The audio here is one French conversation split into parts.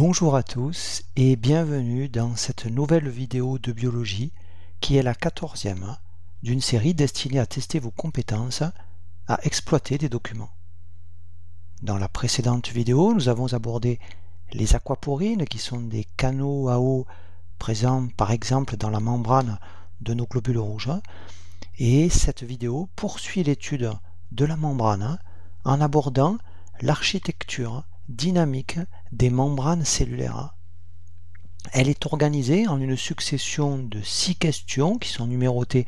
Bonjour à tous et bienvenue dans cette nouvelle vidéo de biologie qui est la 14e d'une série destinée à tester vos compétences à exploiter des documents. Dans la précédente vidéo, nous avons abordé les aquaporines qui sont des canaux à eau présents par exemple dans la membrane de nos globules rouges et cette vidéo poursuit l'étude de la membrane en abordant l'architecture dynamique des membranes cellulaires. Elle est organisée en une succession de 6 questions qui sont numérotées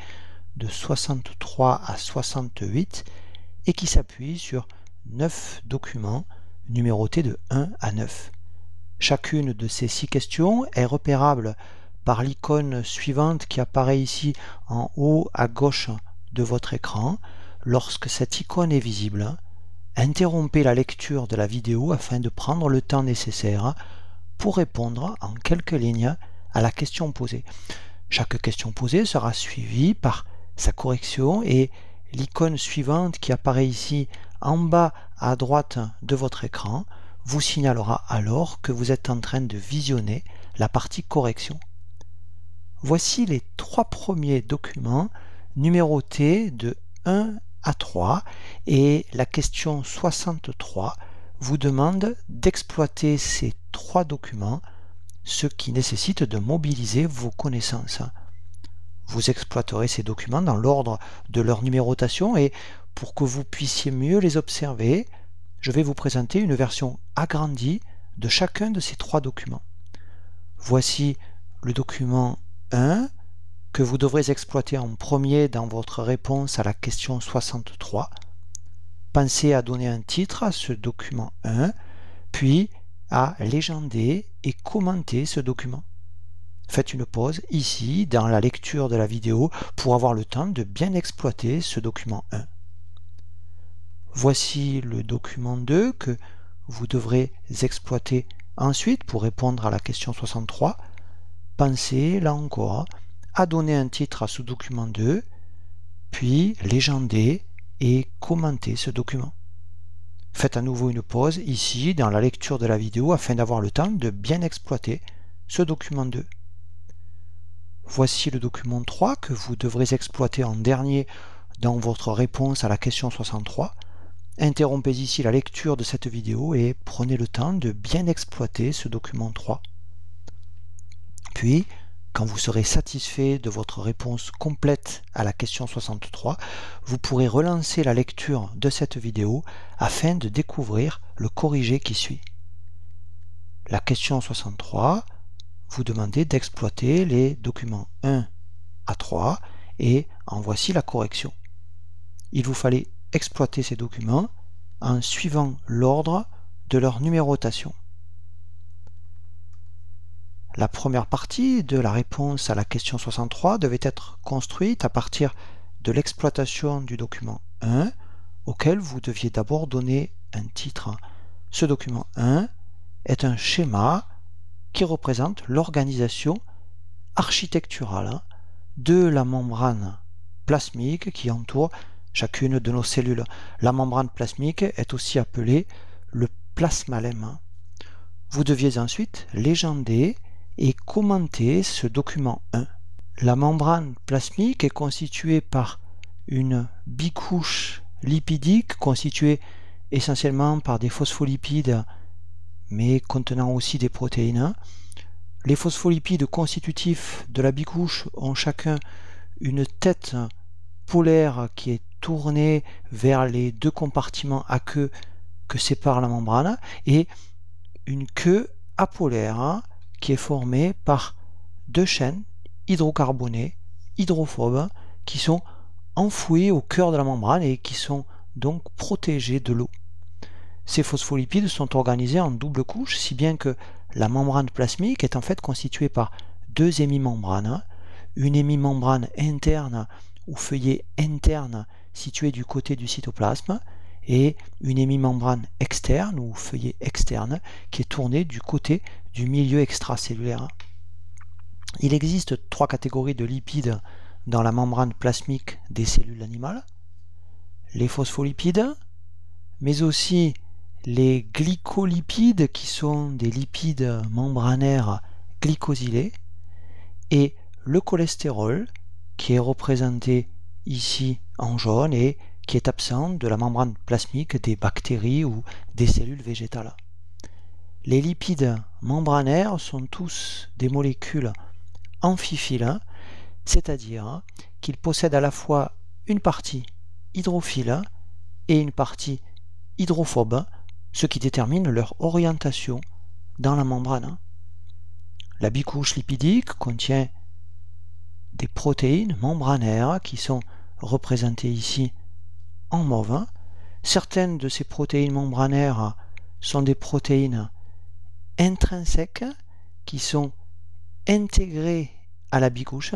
de 63 à 68 et qui s'appuient sur 9 documents numérotés de 1 à 9. Chacune de ces 6 questions est repérable par l'icône suivante qui apparaît ici en haut à gauche de votre écran. Lorsque cette icône est visible, interrompez la lecture de la vidéo afin de prendre le temps nécessaire pour répondre en quelques lignes à la question posée. Chaque question posée sera suivie par sa correction et l'icône suivante qui apparaît ici en bas à droite de votre écran vous signalera alors que vous êtes en train de visionner la partie correction. Voici les 3 premiers documents numérotés de 1 à 3 et la question 63 vous demande d'exploiter ces 3 documents, ce qui nécessite de mobiliser vos connaissances. Vous exploiterez ces documents dans l'ordre de leur numérotation et pour que vous puissiez mieux les observer, je vais vous présenter une version agrandie de chacun de ces 3 documents. Voici le document 1 que vous devrez exploiter en premier dans votre réponse à la question 63. Pensez à donner un titre à ce document 1, puis à légender et commenter ce document. Faites une pause ici dans la lecture de la vidéo pour avoir le temps de bien exploiter ce document 1. Voici le document 2 que vous devrez exploiter ensuite pour répondre à la question 63. Pensez là encore à donner un titre à ce document 2, puis légender et commenter ce document. Faites à nouveau une pause ici dans la lecture de la vidéo afin d'avoir le temps de bien exploiter ce document 2. Voici le document 3 que vous devrez exploiter en dernier dans votre réponse à la question 63. Interrompez ici la lecture de cette vidéo et prenez le temps de bien exploiter ce document 3. Puis, quand vous serez satisfait de votre réponse complète à la question 63, vous pourrez relancer la lecture de cette vidéo afin de découvrir le corrigé qui suit. La question 63 vous demandez d'exploiter les documents 1 à 3 et en voici la correction. Il vous fallait exploiter ces documents en suivant l'ordre de leur numérotation. La première partie de la réponse à la question 63 devait être construite à partir de l'exploitation du document 1 auquel vous deviez d'abord donner un titre. Ce document 1 est un schéma qui représente l'organisation architecturale de la membrane plasmique qui entoure chacune de nos cellules. La membrane plasmique est aussi appelée le plasmalème. Vous deviez ensuite légender et commenter ce document 1. La membrane plasmique est constituée par une bicouche lipidique constituée essentiellement par des phospholipides mais contenant aussi des protéines. Les phospholipides constitutifs de la bicouche ont chacun une tête polaire qui est tournée vers les 2 compartiments à queue que sépare la membrane et une queue apolaire qui est formée par 2 chaînes hydrocarbonnées, hydrophobes, qui sont enfouies au cœur de la membrane et qui sont donc protégées de l'eau. Ces phospholipides sont organisés en double couche, si bien que la membrane plasmique est en fait constituée par 2 hémimembranes, une hémimembrane interne ou feuillet interne située du côté du cytoplasme et une hémimembrane externe ou feuillet externe qui est tournée du côté du milieu extracellulaire. Il existe 3 catégories de lipides dans la membrane plasmique des cellules animales. Les phospholipides, mais aussi les glycolipides qui sont des lipides membranaires glycosylés et le cholestérol qui est représenté ici en jaune et qui est absent de la membrane plasmique des bactéries ou des cellules végétales. Les lipides membranaires sont tous des molécules amphiphiles, c'est-à-dire qu'ils possèdent à la fois une partie hydrophile et une partie hydrophobe, ce qui détermine leur orientation dans la membrane. La bicouche lipidique contient des protéines membranaires qui sont représentées ici en mauve. Certaines de ces protéines membranaires sont des protéines intrinsèques qui sont intégrées à la bicouche.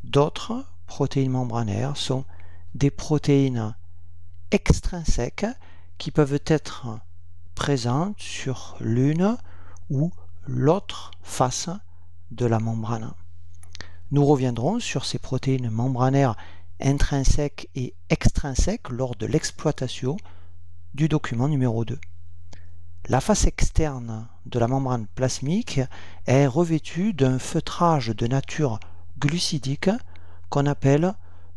D'autres protéines membranaires sont des protéines extrinsèques qui peuvent être présentes sur l'une ou l'autre face de la membrane. Nous reviendrons sur ces protéines membranaires intrinsèques et extrinsèques lors de l'exploitation du document numéro 2. La face externe de la membrane plasmique est revêtue d'un feutrage de nature glucidique qu'on appelle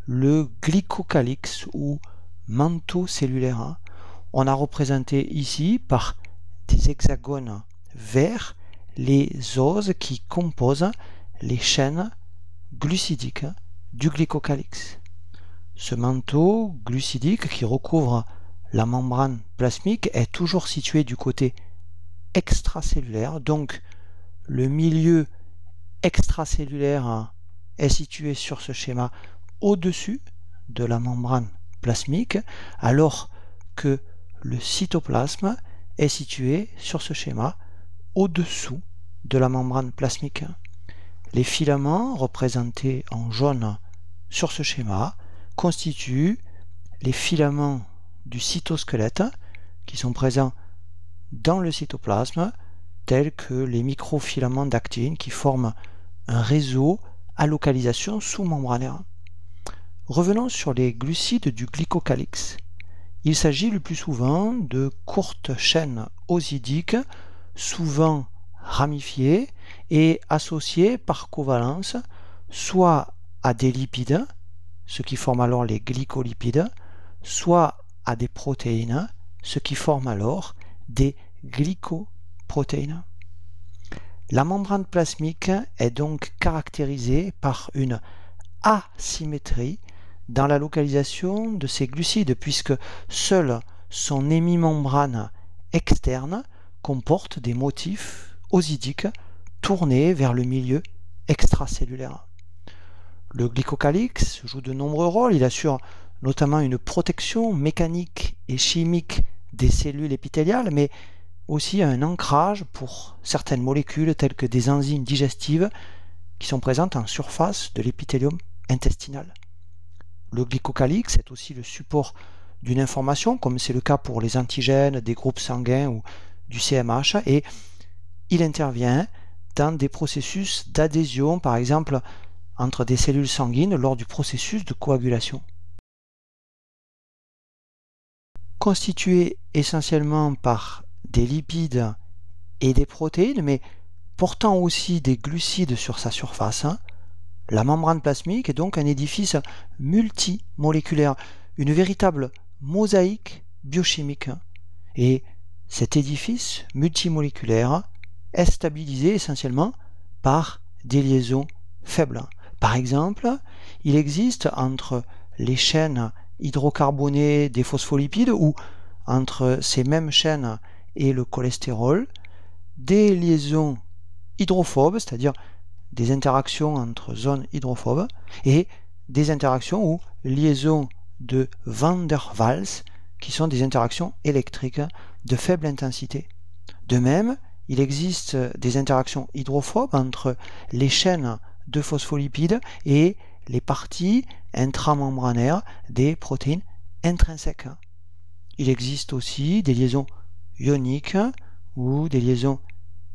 le glycocalyx ou manteau cellulaire. On a représenté ici par des hexagones verts les oses qui composent les chaînes glucidiques du glycocalyx. Ce manteau glucidique qui recouvre la membrane plasmique est toujours situé du côté extracellulaire, donc le milieu extracellulaire est situé sur ce schéma au-dessus de la membrane plasmique, alors que le cytoplasme est situé sur ce schéma au-dessous de la membrane plasmique. Les filaments représentés en jaune sur ce schéma constituent les filaments du cytosquelette qui sont présents dans le cytoplasme, tels que les microfilaments d'actine qui forment un réseau à localisation sous-membranaire. Revenons sur les glucides du glycocalyx. Il s'agit le plus souvent de courtes chaînes osidiques, souvent ramifiées et associées par covalence soit à des lipides, ce qui forme alors les glycolipides, soit à des protéines, ce qui forme alors des glycoprotéines. La membrane plasmique est donc caractérisée par une asymétrie dans la localisation de ces glucides, puisque seule son hémimembrane externe comporte des motifs osidiques tournés vers le milieu extracellulaire. Le glycocalyx joue de nombreux rôles. Il assure notamment une protection mécanique et chimique des cellules épithéliales, mais aussi un ancrage pour certaines molécules telles que des enzymes digestives qui sont présentes en surface de l'épithélium intestinal. Le glycocalyx est aussi le support d'une information, comme c'est le cas pour les antigènes des groupes sanguins ou du CMH, et il intervient dans des processus d'adhésion, par exemple entre des cellules sanguines lors du processus de coagulation. Constitué essentiellement par des lipides et des protéines, mais portant aussi des glucides sur sa surface, la membrane plasmique est donc un édifice multimoléculaire, une véritable mosaïque biochimique. Et cet édifice multimoléculaire est stabilisé essentiellement par des liaisons faibles. Par exemple, il existe entre les chaînes hydrocarbonées des phospholipides ou entre ces mêmes chaînes et le cholestérol des liaisons hydrophobes, c'est-à-dire des interactions entre zones hydrophobes, et des interactions ou liaisons de Van der Waals, qui sont des interactions électriques de faible intensité. De même, il existe des interactions hydrophobes entre les chaînes de phospholipides et les parties intramembranaires des protéines intrinsèques. Il existe aussi des liaisons ioniques ou des liaisons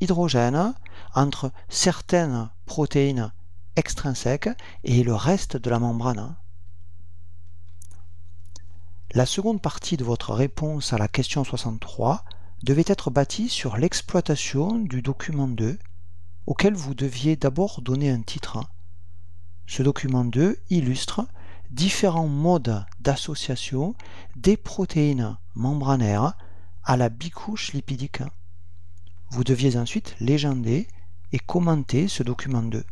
hydrogènes entre certaines protéines extrinsèques et le reste de la membrane. La seconde partie de votre réponse à la question 63 devait être bâtie sur l'exploitation du document 2, auquel vous deviez d'abord donner un titre. Ce document 2 illustre différents modes d'association des protéines membranaires à la bicouche lipidique. Vous deviez ensuite légender et commenter ce document 2.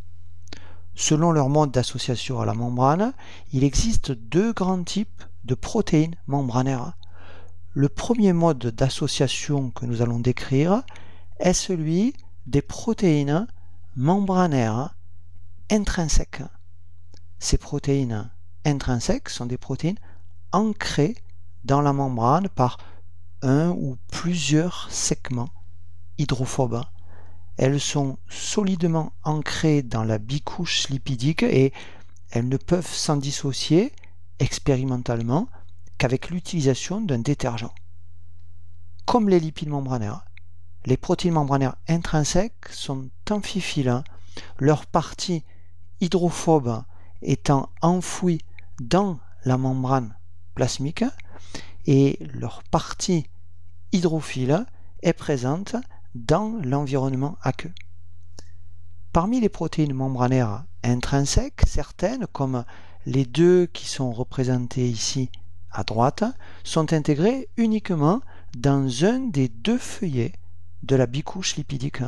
Selon leur mode d'association à la membrane, il existe deux grands types de protéines membranaires. Le premier mode d'association que nous allons décrire est celui des protéines membranaires intrinsèques. Ces protéines intrinsèques sont des protéines ancrées dans la membrane par un ou plusieurs segments hydrophobes. Elles sont solidement ancrées dans la bicouche lipidique et elles ne peuvent s'en dissocier expérimentalement qu'avec l'utilisation d'un détergent. Comme les lipides membranaires, les protéines membranaires intrinsèques sont amphiphiles, leur partie hydrophobe étant enfouie dans la membrane plasmique et leur partie hydrophile est présente dans l'environnement aqueux. Parmi les protéines membranaires intrinsèques, certaines, comme les deux qui sont représentées ici à droite, sont intégrées uniquement dans un des deux feuillets de la bicouche lipidique.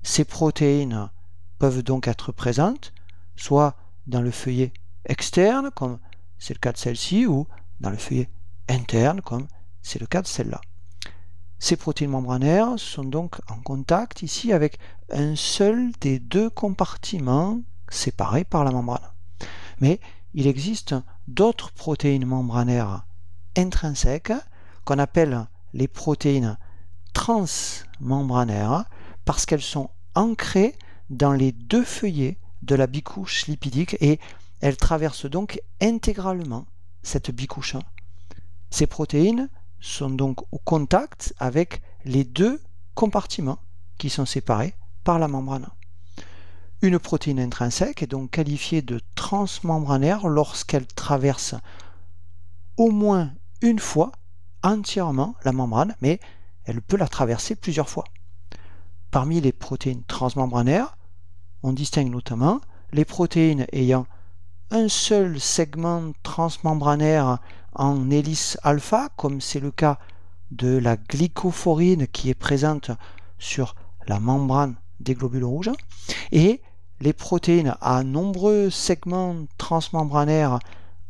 Ces protéines peuvent donc être présentes soit dans le feuillet externe, comme c'est le cas de celle-ci, ou dans le feuillet interne, comme c'est le cas de celle-là. Ces protéines membranaires sont donc en contact ici avec un seul des deux compartiments séparés par la membrane. Mais il existe d'autres protéines membranaires intrinsèques qu'on appelle les protéines transmembranaires parce qu'elles sont ancrées dans les deux feuillets de la bicouche lipidique et elles traversent donc intégralement cette bicouche. Ces protéines sont donc au contact avec les deux compartiments qui sont séparés par la membrane. Une protéine intrinsèque est donc qualifiée de transmembranaire lorsqu'elle traverse au moins une fois entièrement la membrane, mais elle peut la traverser plusieurs fois. Parmi les protéines transmembranaires, on distingue notamment les protéines ayant un seul segment transmembranaire en hélice alpha, comme c'est le cas de la glycophorine qui est présente sur la membrane des globules rouges, et les protéines à nombreux segments transmembranaires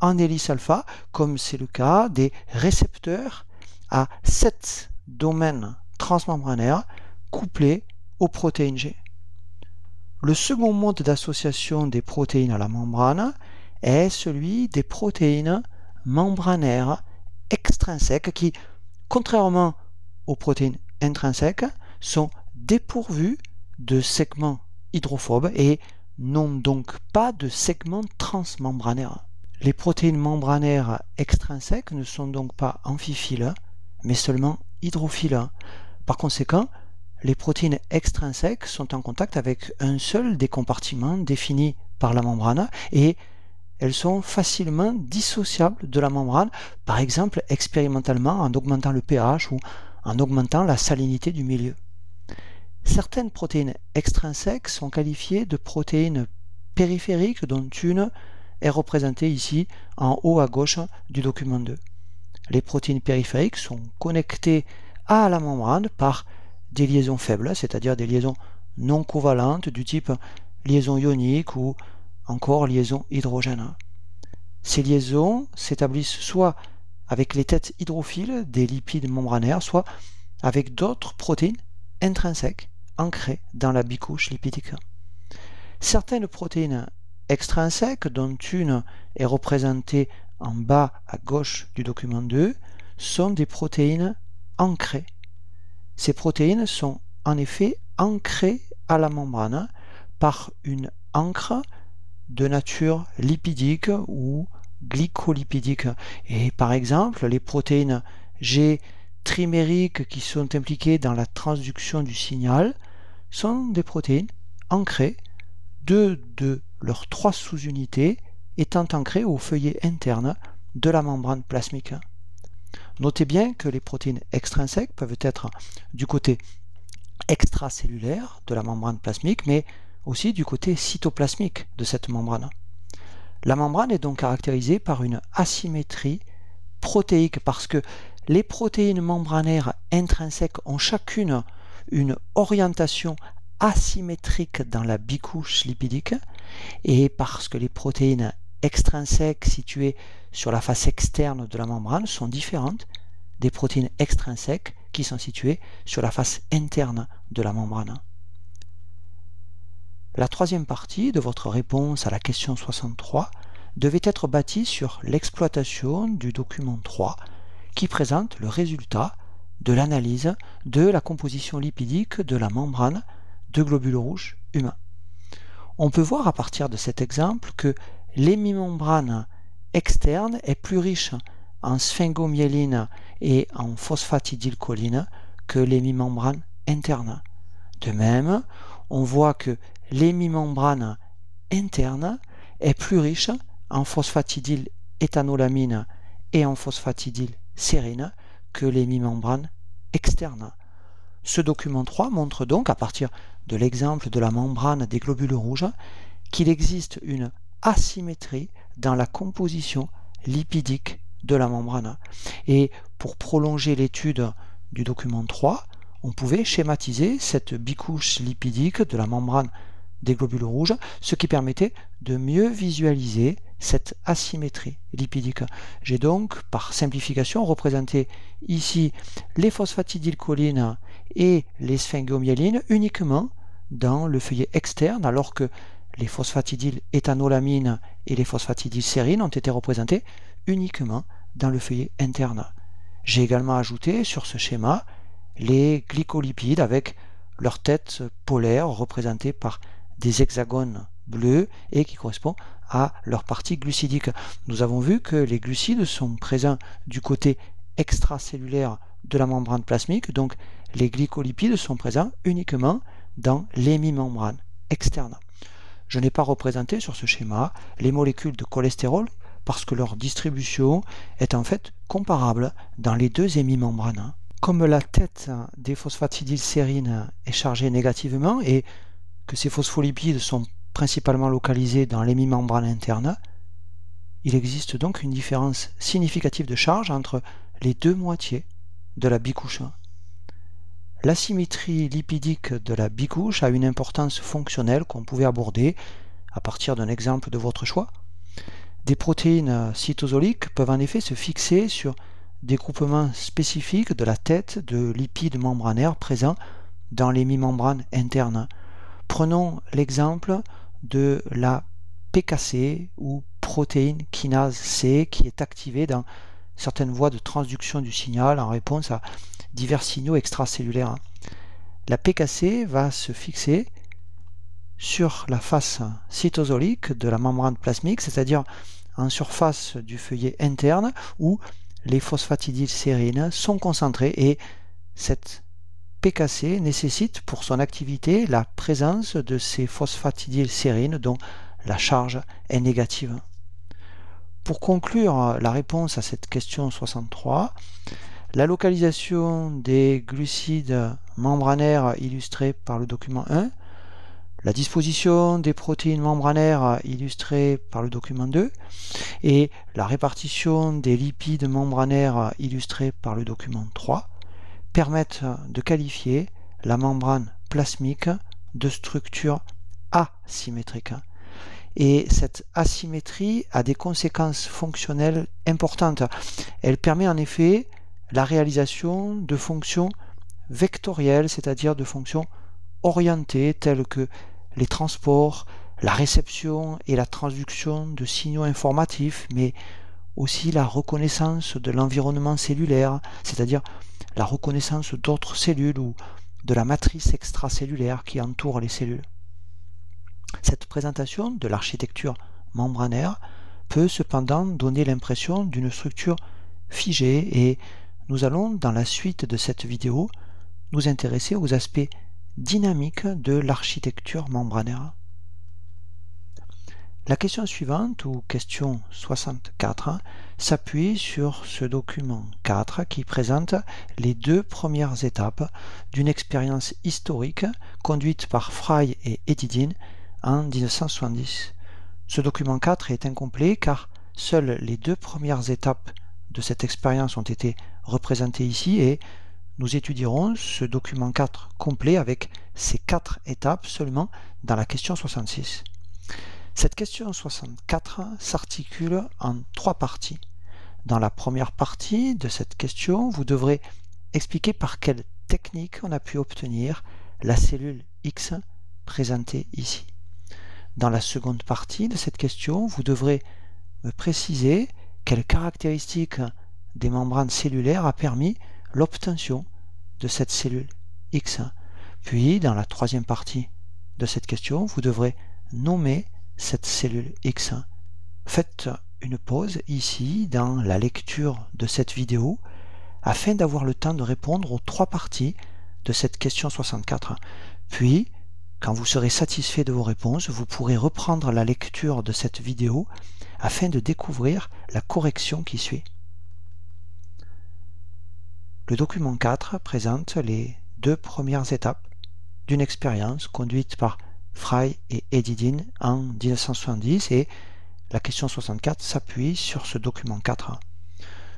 en hélice alpha, comme c'est le cas des récepteurs à 7 domaines transmembranaires couplés aux protéines G. Le second mode d'association des protéines à la membrane est celui des protéines membranaires extrinsèques qui, contrairement aux protéines intrinsèques, sont dépourvues de segments hydrophobes et n'ont donc pas de segments transmembranaires. Les protéines membranaires extrinsèques ne sont donc pas amphiphiles, mais seulement hydrophiles. Par conséquent, les protéines extrinsèques sont en contact avec un seul des compartiments définis par la membrane et elles sont facilement dissociables de la membrane, par exemple expérimentalement en augmentant le pH ou en augmentant la salinité du milieu. Certaines protéines extrinsèques sont qualifiées de protéines périphériques dont une est représentée ici en haut à gauche du document 2. Les protéines périphériques sont connectées à la membrane par des liaisons faibles, c'est-à-dire des liaisons non covalentes du type liaison ionique ou encore liaison hydrogène. Ces liaisons s'établissent soit avec les têtes hydrophiles des lipides membranaires, soit avec d'autres protéines intrinsèques ancrées dans la bicouche lipidique. Certaines protéines extrinsèques, dont une est représentée en bas à gauche du document 2, sont des protéines ancrées. Ces protéines sont en effet ancrées à la membrane par une encre de nature lipidique ou glycolipidique. Et par exemple, les protéines G trimériques qui sont impliquées dans la transduction du signal sont des protéines ancrées, deux de leurs 3 sous-unités étant ancrées au feuillet interne de la membrane plasmique. Notez bien que les protéines extrinsèques peuvent être du côté extracellulaire de la membrane plasmique, mais aussi du côté cytoplasmique de cette membrane. La membrane est donc caractérisée par une asymétrie protéique parce que les protéines membranaires intrinsèques ont chacune une orientation asymétrique dans la bicouche lipidique et parce que les protéines extrinsèques situées sur la face externe de la membrane sont différentes des protéines extrinsèques qui sont situées sur la face interne de la membrane. La troisième partie de votre réponse à la question 63 devait être bâtie sur l'exploitation du document 3 qui présente le résultat de l'analyse de la composition lipidique de la membrane de globules rouges humains. On peut voir à partir de cet exemple que l'hémimembrane externe est plus riche en sphingomyéline et en phosphatidylcholine que l'hémimembrane interne. De même, on voit que l'hémimembrane interne est plus riche en phosphatidyléthanolamine et en phosphatidylsérine que l'hémimembrane externe. Ce document 3 montre donc, à partir de l'exemple de la membrane des globules rouges, qu'il existe une asymétrie dans la composition lipidique de la membrane. Et pour prolonger l'étude du document 3, on pouvait schématiser cette bicouche lipidique de la membrane des globules rouges, ce qui permettait de mieux visualiser cette asymétrie lipidique. J'ai donc, par simplification, représenté ici les phosphatidylcholines et les sphingomyélines uniquement dans le feuillet externe, alors que les phosphatidylethanolamines et les phosphatidylsérines ont été représentés uniquement dans le feuillet interne. J'ai également ajouté sur ce schéma les glycolipides avec leur tête polaire représentée par des hexagones bleus et qui correspond à leur partie glucidique. Nous avons vu que les glucides sont présents du côté extracellulaire de la membrane plasmique, donc les glycolipides sont présents uniquement dans l'hémimembrane externe. Je n'ai pas représenté sur ce schéma les molécules de cholestérol parce que leur distribution est en fait comparable dans les deux hémimembranes. Comme la tête des phosphatidylsérines est chargée négativement et que ces phospholipides sont principalement localisés dans l'hémimembrane interne, il existe donc une différence significative de charge entre les deux moitiés de la bicouche. L'asymétrie lipidique de la bicouche a une importance fonctionnelle qu'on pouvait aborder à partir d'un exemple de votre choix. Des protéines cytosoliques peuvent en effet se fixer sur des groupements spécifiques de la tête de lipides membranaires présents dans l'hémimembrane interne. Prenons l'exemple de la PKC ou protéine kinase C qui est activée dans certaines voies de transduction du signal en réponse à divers signaux extracellulaires. La PKC va se fixer sur la face cytosolique de la membrane plasmique, c'est-à-dire en surface du feuillet interne où les phosphatidylsérines sont concentrées et cette PKC nécessite pour son activité la présence de ces phosphatidylsérines dont la charge est négative. Pour conclure la réponse à cette question 63, la localisation des glucides membranaires illustrée par le document 1, la disposition des protéines membranaires illustrée par le document 2 et la répartition des lipides membranaires illustrés par le document 3 permettent de qualifier la membrane plasmique de structure asymétrique. Et cette asymétrie a des conséquences fonctionnelles importantes. Elle permet en effet la réalisation de fonctions vectorielles, c'est-à-dire de fonctions orientées telles que les transports, la réception et la transduction de signaux informatifs, mais aussi la reconnaissance de l'environnement cellulaire, c'est-à-dire la reconnaissance d'autres cellules ou de la matrice extracellulaire qui entoure les cellules. Cette présentation de l'architecture membranaire peut cependant donner l'impression d'une structure figée et nous allons, dans la suite de cette vidéo, nous intéresser aux aspects dynamiques de l'architecture membranaire. La question suivante, ou question 64, s'appuie sur ce document 4 qui présente les deux premières étapes d'une expérience historique conduite par Fry et Edidin en 1970. Ce document 4 est incomplet car seules les deux premières étapes de cette expérience ont été représentées ici et nous étudierons ce document 4 complet avec ces 4 étapes seulement dans la question 66. Cette question 64 s'articule en 3 parties. Dans la première partie de cette question, vous devrez expliquer par quelle technique on a pu obtenir la cellule X présentée ici. Dans la seconde partie de cette question, vous devrez me préciser quelles caractéristiques des membranes cellulaires a permis l'obtention de cette cellule X. Puis, dans la troisième partie de cette question, vous devrez nommer cette cellule X. Faites une pause ici dans la lecture de cette vidéo afin d'avoir le temps de répondre aux 3 parties de cette question 64. Puis, quand vous serez satisfait de vos réponses, vous pourrez reprendre la lecture de cette vidéo afin de découvrir la correction qui suit. Le document 4 présente les 2 premières étapes d'une expérience conduite par Fry et Edidin en 1970 et la question 64 s'appuie sur ce document 4.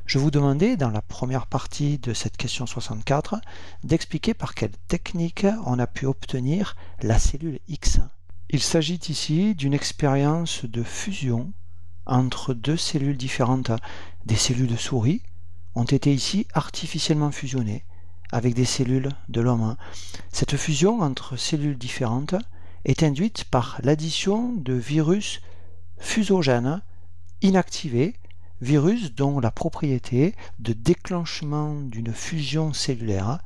Je vous demandais dans la première partie de cette question 64 d'expliquer par quelle technique on a pu obtenir la cellule X. Il s'agit ici d'une expérience de fusion entre 2 cellules différentes. Des cellules de souris ont été ici artificiellement fusionnées avec des cellules de l'homme. Cette fusion entre cellules différentes est induite par l'addition de virus fusogènes inactivés, virus dont la propriété de déclenchement d'une fusion cellulaire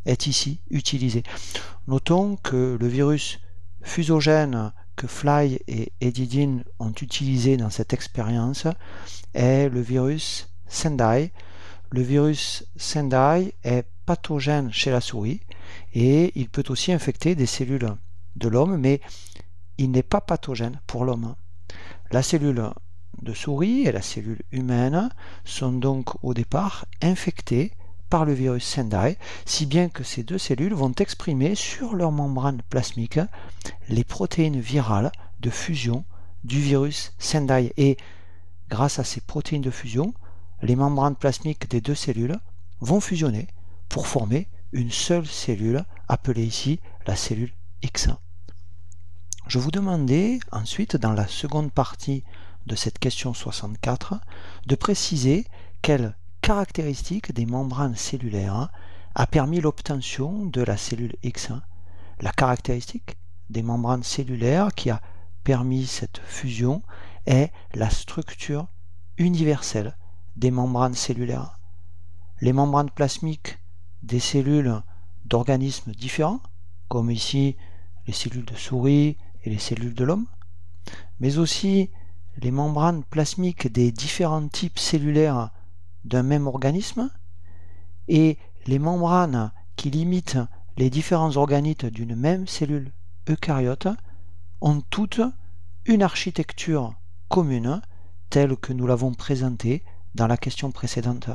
est ici utilisée. Notons que le virus fusogène que Fry et Edidin ont utilisé dans cette expérience est le virus Sendai. Le virus Sendai est pathogène chez la souris et il peut aussi infecter des cellules de l'homme, mais il n'est pas pathogène pour l'homme. La cellule de souris et la cellule humaine sont donc au départ infectées par le virus Sendai, si bien que ces 2 cellules vont exprimer sur leur membrane plasmique les protéines virales de fusion du virus Sendai. Et grâce à ces protéines de fusion, les membranes plasmiques des 2 cellules vont fusionner pour former une seule cellule appelée ici la cellule X. Je vous demandais ensuite, dans la seconde partie de cette question 64, de préciser quelle caractéristique des membranes cellulaires a permis l'obtention de la cellule X. La caractéristique des membranes cellulaires qui a permis cette fusion est la structure universelle des membranes cellulaires. Les membranes plasmiques des cellules d'organismes différents, comme ici les cellules de souris et les cellules de l'homme, mais aussi les membranes plasmiques des différents types cellulaires d'un même organisme et les membranes qui limitent les différents organites d'une même cellule eucaryote ont toutes une architecture commune telle que nous l'avons présentée dans la question précédente.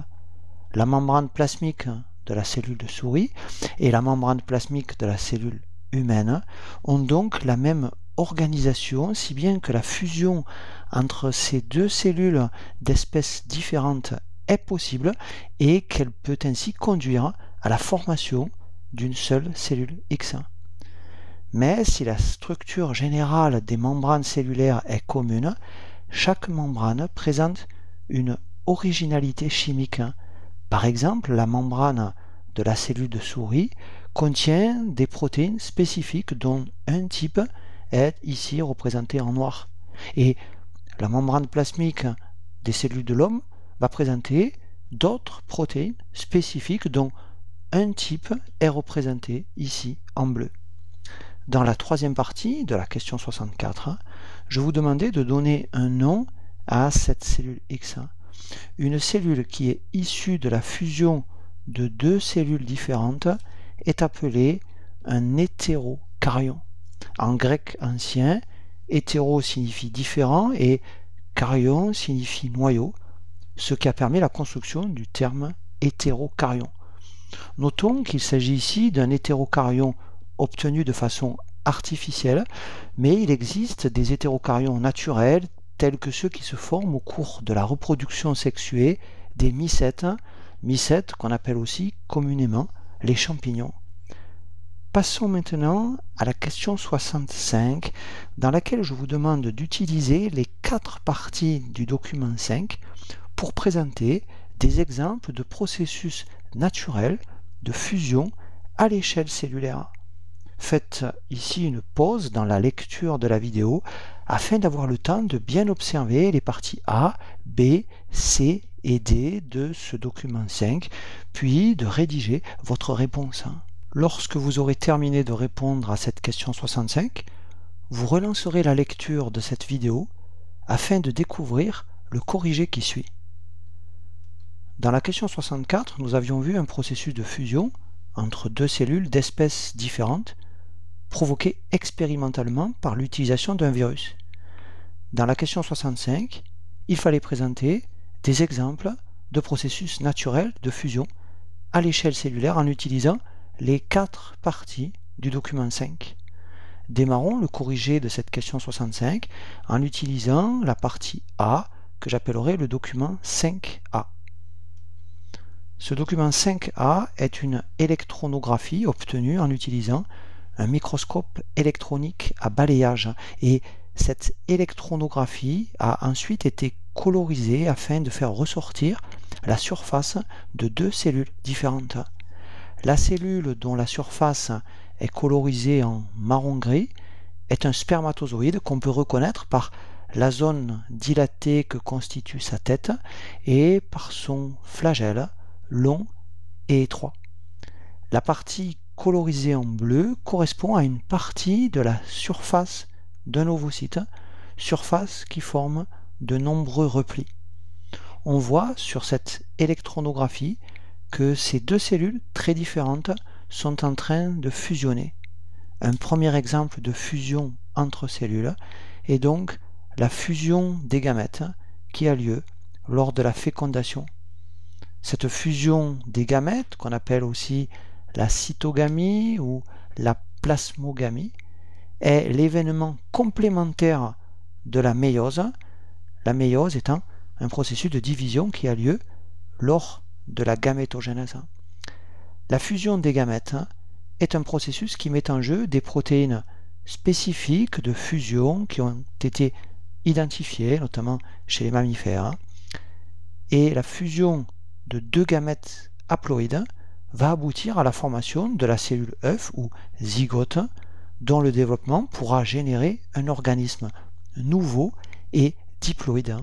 La membrane plasmique de la cellule de souris et la membrane plasmique de la cellule humaine ont donc la même organisation, si bien que la fusion entre ces 2 cellules d'espèces différentes est possible et qu'elle peut ainsi conduire à la formation d'une seule cellule X. Mais si la structure générale des membranes cellulaires est commune, chaque membrane présente une originalité chimique. Par exemple, la membrane de la cellule de souris contient des protéines spécifiques dont un type est ici représenté en noir. Et la membrane plasmique des cellules de l'homme va présenter d'autres protéines spécifiques dont un type est représenté ici en bleu. Dans la troisième partie de la question 64, je vous demandais de donner un nom à cette cellule X. Une cellule qui est issue de la fusion de 2 cellules différentes est appelée un hétérokaryon. En grec ancien, hétéro signifie différent et caryon signifie noyau, ce qui a permis la construction du terme hétérocaryon. Notons qu'il s'agit ici d'un hétérocaryon obtenu de façon artificielle, mais il existe des hétérocaryons naturels tels que ceux qui se forment au cours de la reproduction sexuée des mycètes, mycètes qu'on appelle aussi communément les champignons. Passons maintenant à la question 65, dans laquelle je vous demande d'utiliser les 4 parties du document 5 pour présenter des exemples de processus naturels de fusion à l'échelle cellulaire. Faites ici une pause dans la lecture de la vidéo afin d'avoir le temps de bien observer les parties A, B, C et D de ce document 5, puis de rédiger votre réponse. Lorsque vous aurez terminé de répondre à cette question 65, vous relancerez la lecture de cette vidéo afin de découvrir le corrigé qui suit. Dans la question 64, nous avions vu un processus de fusion entre deux cellules d'espèces différentes provoqué expérimentalement par l'utilisation d'un virus. Dans la question 65, il fallait présenter des exemples de processus naturels de fusion à l'échelle cellulaire en utilisant les 4 parties du document 5. Démarrons le corrigé de cette question 65 en utilisant la partie A que j'appellerai le document 5A. Ce document 5A est une électronographie obtenue en utilisant un microscope électronique à balayage et cette électronographie a ensuite été colorisée afin de faire ressortir la surface de 2 cellules différentes. La cellule dont la surface est colorisée en marron gris est un spermatozoïde qu'on peut reconnaître par la zone dilatée que constitue sa tête et par son flagelle long et étroit. La partie colorisée en bleu correspond à une partie de la surface d'un ovocyte, surface qui forme de nombreux replis. On voit sur cette électronographie que ces 2 cellules très différentes sont en train de fusionner. Un premier exemple de fusion entre cellules est donc la fusion des gamètes qui a lieu lors de la fécondation. Cette fusion des gamètes, qu'on appelle aussi la cytogamie ou la plasmogamie, est l'événement complémentaire de la méiose étant un processus de division qui a lieu lors de la gamétogénèse. La fusion des gamètes est un processus qui met en jeu des protéines spécifiques de fusion qui ont été identifiées, notamment chez les mammifères. Et la fusion de 2 gamètes haploïdes va aboutir à la formation de la cellule œuf ou zygote, dont le développement pourra générer un organisme nouveau et diploïde.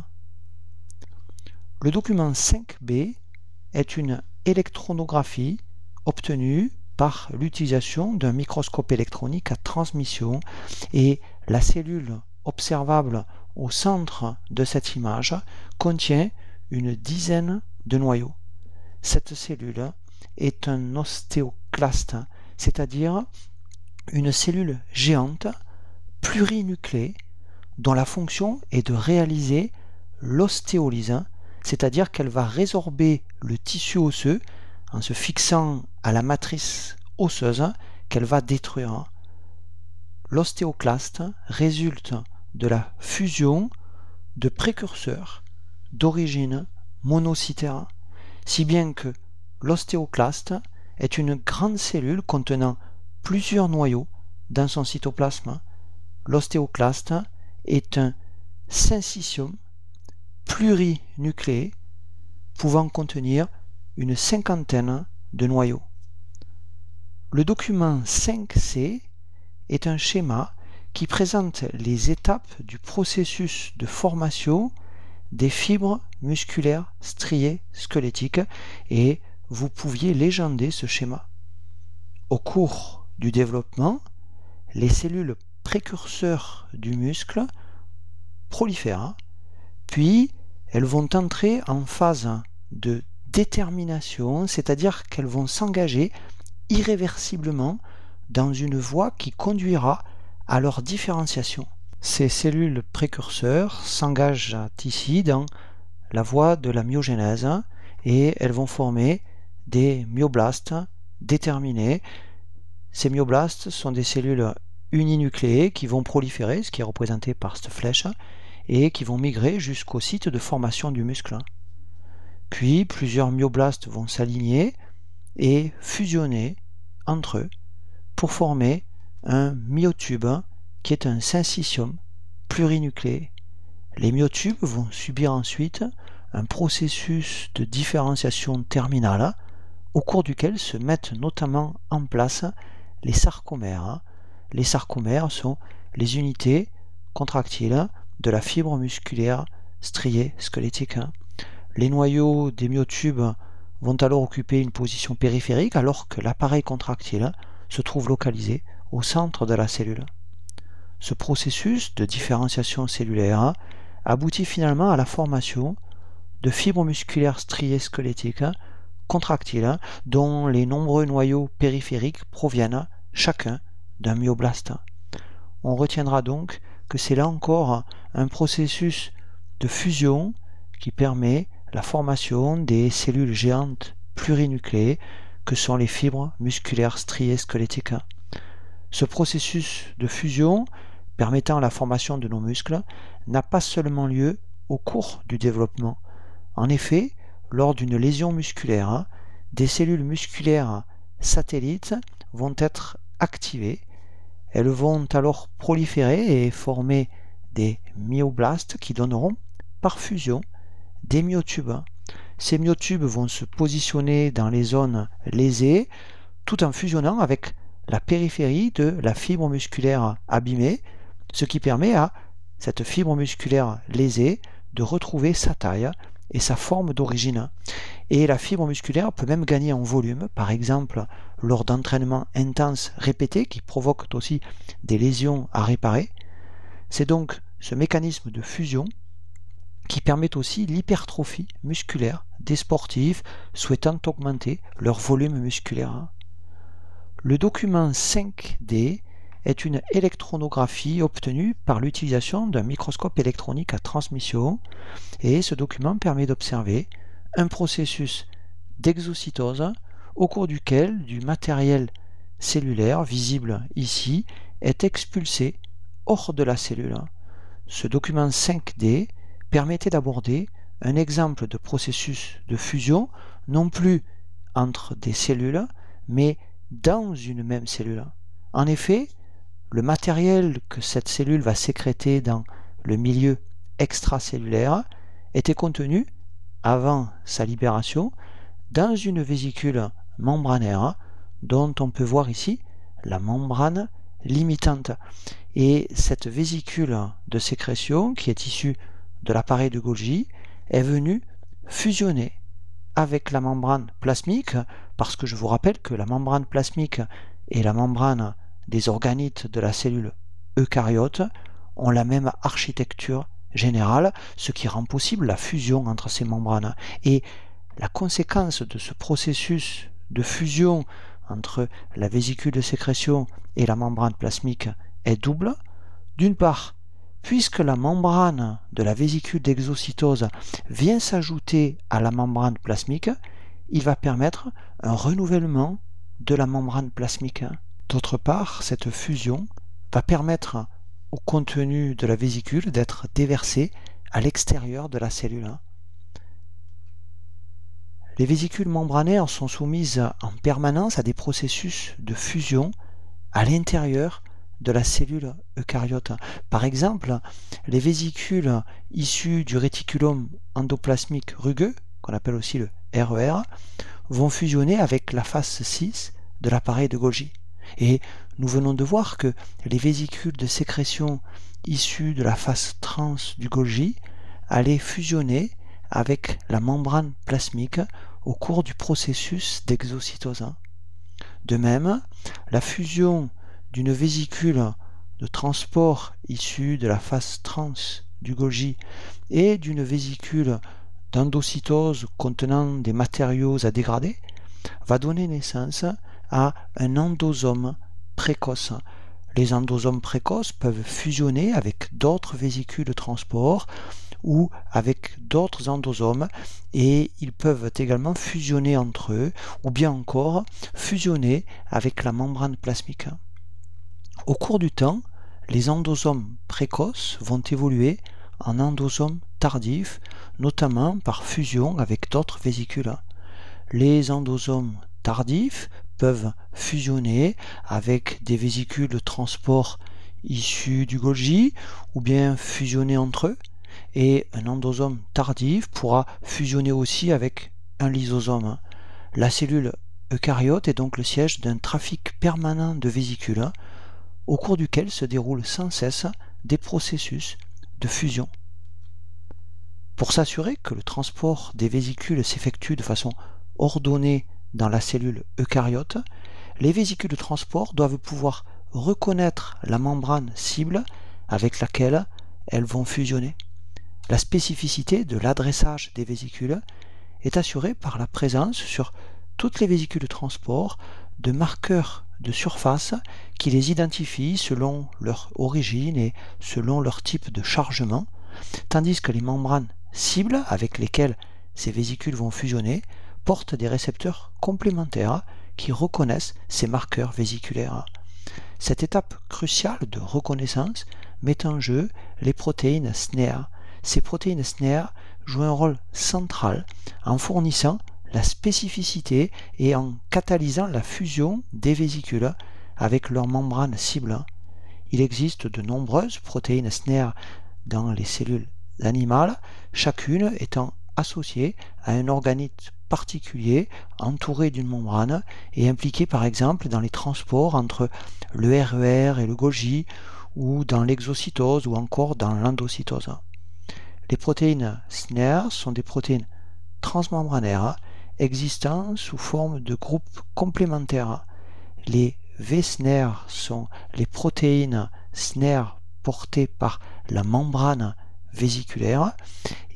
Le document 5B est une électronographie obtenue par l'utilisation d'un microscope électronique à transmission et la cellule observable au centre de cette image contient une dizaine de noyaux. Cette cellule est un ostéoclaste, c'est-à-dire une cellule géante plurinucléée dont la fonction est de réaliser l'ostéolyse, c'est-à-dire qu'elle va résorber le tissu osseux en se fixant à la matrice osseuse qu'elle va détruire. L'ostéoclaste résulte de la fusion de précurseurs d'origine monocytaire, si bien que l'ostéoclaste est une grande cellule contenant plusieurs noyaux dans son cytoplasme. L'ostéoclaste est un syncytium plurinucléé pouvant contenir une cinquantaine de noyaux. Le document 5C est un schéma qui présente les étapes du processus de formation des fibres musculaires striées squelettiques et vous pouviez légender ce schéma. Au cours du développement, les cellules précurseurs du muscle prolifèrent, puis elles vont entrer en phase de détermination, c'est-à-dire qu'elles vont s'engager irréversiblement dans une voie qui conduira à leur différenciation. Ces cellules précurseurs s'engagent ici dans la voie de la myogénèse et elles vont former des myoblastes déterminés. Ces myoblastes sont des cellules uninucléées qui vont proliférer, ce qui est représenté par cette flèche, et qui vont migrer jusqu'au site de formation du muscle. Puis plusieurs myoblastes vont s'aligner et fusionner entre eux pour former un myotube qui est un syncytium plurinucléé. Les myotubes vont subir ensuite un processus de différenciation terminale au cours duquel se mettent notamment en place les sarcomères. Les sarcomères sont les unités contractiles de la fibre musculaire striée squelettique. Les noyaux des myotubes vont alors occuper une position périphérique alors que l'appareil contractile se trouve localisé au centre de la cellule. Ce processus de différenciation cellulaire aboutit finalement à la formation de fibres musculaires striées squelettiques contractiles dont les nombreux noyaux périphériques proviennent chacun d'un myoblaste. On retiendra donc que c'est là encore un processus de fusion qui permet la formation des cellules géantes plurinucléées que sont les fibres musculaires striées squelettiques. Ce processus de fusion permettant la formation de nos muscles n'a pas seulement lieu au cours du développement. En effet, lors d'une lésion musculaire, des cellules musculaires satellites vont être activées. Elles vont alors proliférer et former des myoblastes qui donneront par fusion des myotubes. Ces myotubes vont se positionner dans les zones lésées tout en fusionnant avec la périphérie de la fibre musculaire abîmée, ce qui permet à cette fibre musculaire lésée de retrouver sa taille et sa forme d'origine. Et la fibre musculaire peut même gagner en volume, par exemple lors d'entraînements intenses répétés qui provoquent aussi des lésions à réparer. C'est donc ce mécanisme de fusion qui permet aussi l'hypertrophie musculaire des sportifs souhaitant augmenter leur volume musculaire. Le document 5D est une électronographie obtenue par l'utilisation d'un microscope électronique à transmission et ce document permet d'observer un processus d'exocytose au cours duquel du matériel cellulaire visible ici est expulsé hors de la cellule. Ce document 5D permettait d'aborder un exemple de processus de fusion non plus entre des cellules mais dans une même cellule. En effet, le matériel que cette cellule va sécréter dans le milieu extracellulaire était contenu, avant sa libération, dans une vésicule membranaire dont on peut voir ici la membrane limitante. Et cette vésicule de sécrétion qui est issue de l'appareil de Golgi est venue fusionner avec la membrane plasmique, parce que je vous rappelle que la membrane plasmique et la membrane des organites de la cellule eucaryote ont la même architecture générale, ce qui rend possible la fusion entre ces membranes. Et la conséquence de ce processus de fusion entre la vésicule de sécrétion et la membrane plasmique est double. D'une part, puisque la membrane de la vésicule d'exocytose vient s'ajouter à la membrane plasmique, il va permettre un renouvellement de la membrane plasmique. D'autre part, cette fusion va permettre au contenu de la vésicule d'être déversé à l'extérieur de la cellule. Les vésicules membranaires sont soumises en permanence à des processus de fusion à l'intérieur de la cellule eucaryote. Par exemple, les vésicules issues du réticulum endoplasmique rugueux, qu'on appelle aussi le RER, vont fusionner avec la face 6 de l'appareil de Golgi. Et nous venons de voir que les vésicules de sécrétion issues de la face trans du Golgi allaient fusionner avec la membrane plasmique au cours du processus d'exocytose. De même, la fusion d'une vésicule de transport issue de la face trans du Golgi et d'une vésicule d'endocytose contenant des matériaux à dégrader va donner naissance à un endosome précoce. Les endosomes précoces peuvent fusionner avec d'autres vésicules de transport ou avec d'autres endosomes et ils peuvent également fusionner entre eux ou bien encore fusionner avec la membrane plasmique. Au cours du temps, les endosomes précoces vont évoluer en endosomes tardifs, notamment par fusion avec d'autres vésicules. Les endosomes tardifs peuvent fusionner avec des vésicules de transport issus du Golgi ou bien fusionner entre eux. Et un endosome tardif pourra fusionner aussi avec un lysosome. La cellule eucaryote est donc le siège d'un trafic permanent de vésicules au cours duquel se déroulent sans cesse des processus de fusion. Pour s'assurer que le transport des vésicules s'effectue de façon ordonnée dans la cellule eucaryote, les vésicules de transport doivent pouvoir reconnaître la membrane cible avec laquelle elles vont fusionner. La spécificité de l'adressage des vésicules est assurée par la présence sur toutes les vésicules de transport de marqueurs de surface qui les identifient selon leur origine et selon leur type de chargement, tandis que les membranes cibles avec lesquelles ces vésicules vont fusionner portent des récepteurs complémentaires qui reconnaissent ces marqueurs vésiculaires. Cette étape cruciale de reconnaissance met en jeu les protéines SNER. Ces protéines SNER jouent un rôle central en fournissant la spécificité et en catalysant la fusion des vésicules avec leur membrane cible. Il existe de nombreuses protéines SNER dans les cellules animales, chacune étant associée à un organite particulier entouré d'une membrane et impliqué par exemple dans les transports entre le RER et le Golgi ou dans l'exocytose ou encore dans l'endocytose. Les protéines SNER sont des protéines transmembranaires existant sous forme de groupes complémentaires. Les VSNER sont les protéines SNER portées par la membrane vésiculaire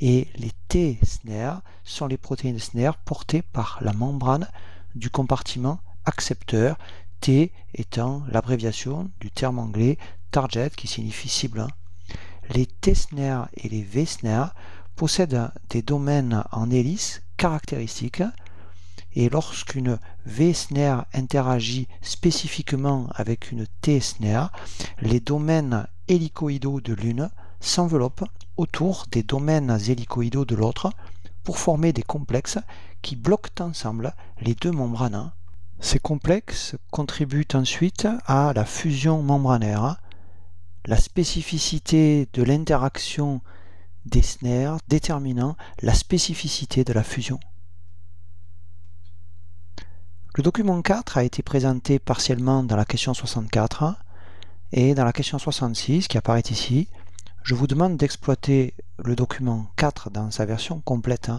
et les T-SNER sont les protéines SNER portées par la membrane du compartiment accepteur, T étant l'abréviation du terme anglais target qui signifie cible. Les T-SNER et les V-SNER possèdent des domaines en hélice caractéristiques et lorsqu'une V-SNER interagit spécifiquement avec une T-SNER, les domaines hélicoïdaux de l'une s'enveloppent autour des domaines hélicoïdaux de l'autre pour former des complexes qui bloquent ensemble les deux membranes. Ces complexes contribuent ensuite à la fusion membranaire. La spécificité de l'interaction des SNER déterminant la spécificité de la fusion. Le document 4 a été présenté partiellement dans la question 64 et dans la question 66 qui apparaît ici, je vous demande d'exploiter le document 4 dans sa version complète.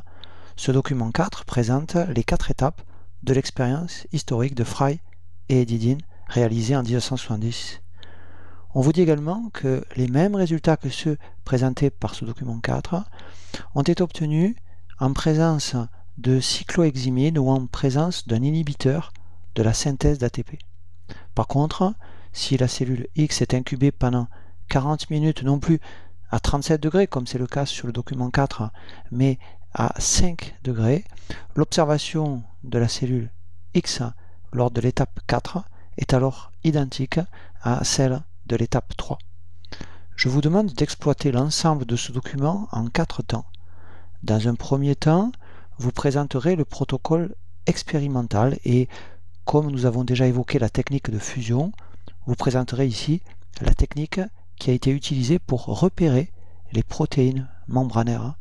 Ce document 4 présente les 4 étapes de l'expérience historique de Fry et Didin réalisée en 1970. On vous dit également que les mêmes résultats que ceux présentés par ce document 4 ont été obtenus en présence de cycloheximide ou en présence d'un inhibiteur de la synthèse d'ATP. Par contre, si la cellule X est incubée pendant 40 minutes, non plus à 37 degrés comme c'est le cas sur le document 4, mais à 5 degrés, l'observation de la cellule X lors de l'étape 4 est alors identique à celle de l'étape 3. Je vous demande d'exploiter l'ensemble de ce document en 4 temps. Dans un premier temps, vous présenterez le protocole expérimental et, comme nous avons déjà évoqué la technique de fusion, vous présenterez ici la technique qui a été utilisée pour repérer les protéines membranaires.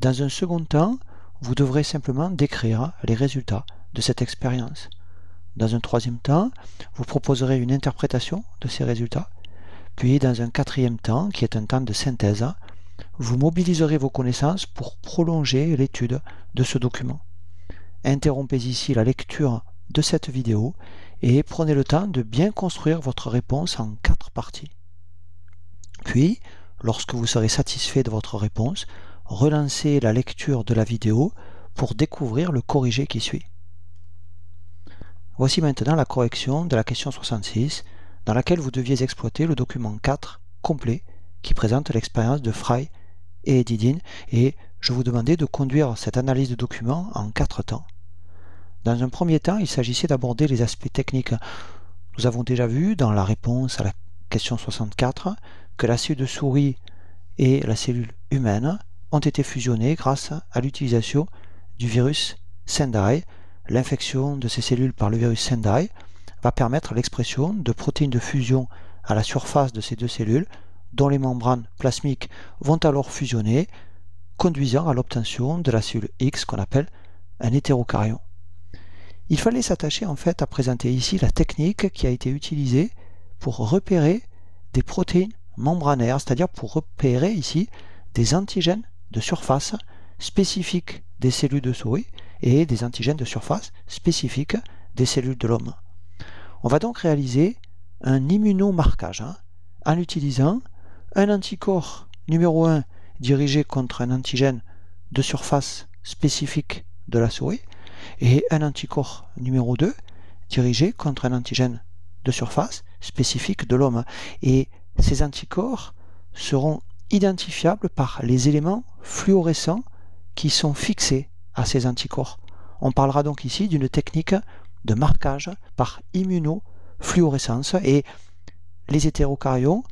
Dans un second temps, vous devrez simplement décrire les résultats de cette expérience. Dans un troisième temps, vous proposerez une interprétation de ces résultats. Puis, dans un quatrième temps, qui est un temps de synthèse, vous mobiliserez vos connaissances pour prolonger l'étude de ce document. Interrompez ici la lecture de cette vidéo et prenez le temps de bien construire votre réponse en 4 parties. Puis, lorsque vous serez satisfait de votre réponse, relancez la lecture de la vidéo pour découvrir le corrigé qui suit. Voici maintenant la correction de la question 66 dans laquelle vous deviez exploiter le document 4 complet qui présente l'expérience de Fry et Didin, et je vous demandais de conduire cette analyse de document en 4 temps. Dans un premier temps, il s'agissait d'aborder les aspects techniques. Nous avons déjà vu dans la réponse à la question 64 que la cellule de souris et la cellule humaine ont été fusionnées grâce à l'utilisation du virus Sendai. L'infection de ces cellules par le virus Sendai va permettre l'expression de protéines de fusion à la surface de ces deux cellules, dont les membranes plasmiques vont alors fusionner, conduisant à l'obtention de la cellule X qu'on appelle un hétérocaryon. Il fallait s'attacher en fait à présenter ici la technique qui a été utilisée pour repérer des protéines membranaires, c'est-à-dire pour repérer ici des antigènes de surface spécifiques des cellules de souris et des antigènes de surface spécifiques des cellules de l'homme. On va donc réaliser un immunomarquage en utilisant un anticorps numéro 1 dirigé contre un antigène de surface spécifique de la souris et un anticorps numéro 2 dirigé contre un antigène de surface spécifique de l'homme. Et ces anticorps seront identifiables par les éléments fluorescents qui sont fixés à ces anticorps. On parlera donc ici d'une technique de marquage par immunofluorescence et les hétérocaryons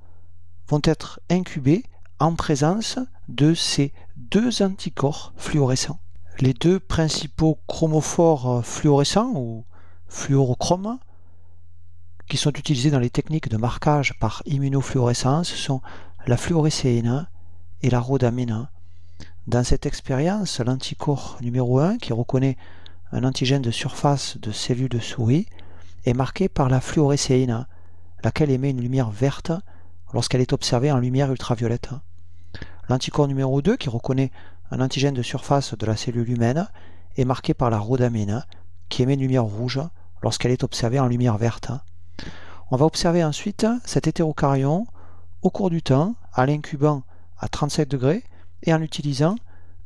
vont être incubés en présence de ces deux anticorps fluorescents. Les deux principaux chromophores fluorescents ou fluorochromes qui sont utilisés dans les techniques de marquage par immunofluorescence sont la fluorécéine et la rhodamine. Dans cette expérience, l'anticorps numéro 1, qui reconnaît un antigène de surface de cellules de souris, est marqué par la fluorécéine, laquelle émet une lumière verte lorsqu'elle est observée en lumière ultraviolette. L'anticorps numéro 2, qui reconnaît un antigène de surface de la cellule humaine, est marqué par la rhodamine, qui émet une lumière rouge lorsqu'elle est observée en lumière verte. On va observer ensuite cet hétérocaryon au cours du temps, en l'incubant à 37 degrés et en utilisant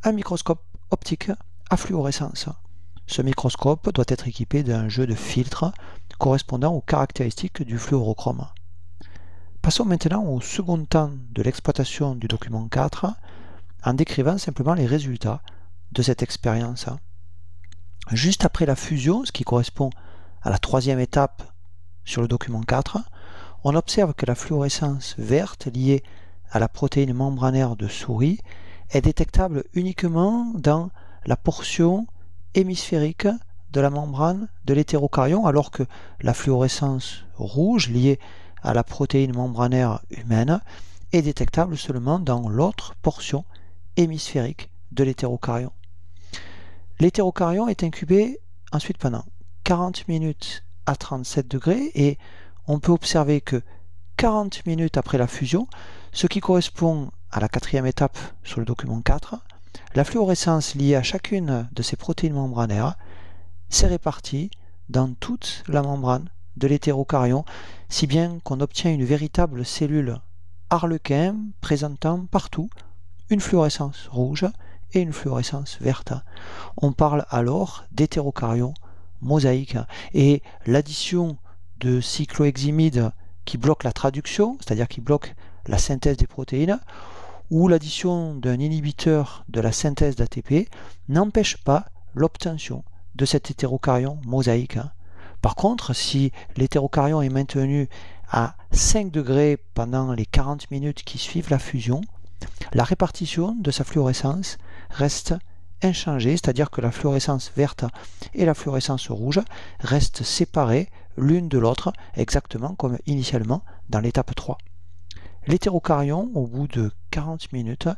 un microscope optique à fluorescence. Ce microscope doit être équipé d'un jeu de filtres correspondant aux caractéristiques du fluorochrome. Passons maintenant au second temps de l'exploitation du document 4 en décrivant simplement les résultats de cette expérience. Juste après la fusion, ce qui correspond à la troisième étape sur le document 4, on observe que la fluorescence verte liée à la protéine membranaire de souris est détectable uniquement dans la portion hémisphérique de la membrane de l'hétérocaryon, alors que la fluorescence rouge liée à la protéine membranaire humaine est détectable seulement dans l'autre portion hémisphérique de l'hétérocaryon. L'hétérocaryon est incubé ensuite pendant 40 minutes à 37 degrés et on peut observer que 40 minutes après la fusion, ce qui correspond à la quatrième étape sur le document 4, la fluorescence liée à chacune de ces protéines membranaires s'est répartie dans toute la membrane de l'hétérocaryon, si bien qu'on obtient une véritable cellule arlequin présentant partout une fluorescence rouge et une fluorescence verte. On parle alors d'hétérocaryon mosaïque, et l'addition de cycloheximides qui bloquent la traduction, c'est-à-dire qui bloquent la synthèse des protéines, ou l'addition d'un inhibiteur de la synthèse d'ATP n'empêche pas l'obtention de cet hétérocaryon mosaïque. Par contre, si l'hétérocaryon est maintenu à 5 degrés pendant les 40 minutes qui suivent la fusion, la répartition de sa fluorescence reste inchangée, c'est-à-dire que la fluorescence verte et la fluorescence rouge restent séparées l'une de l'autre, exactement comme initialement dans l'étape 3. L'hétérocaryon, au bout de 40 minutes,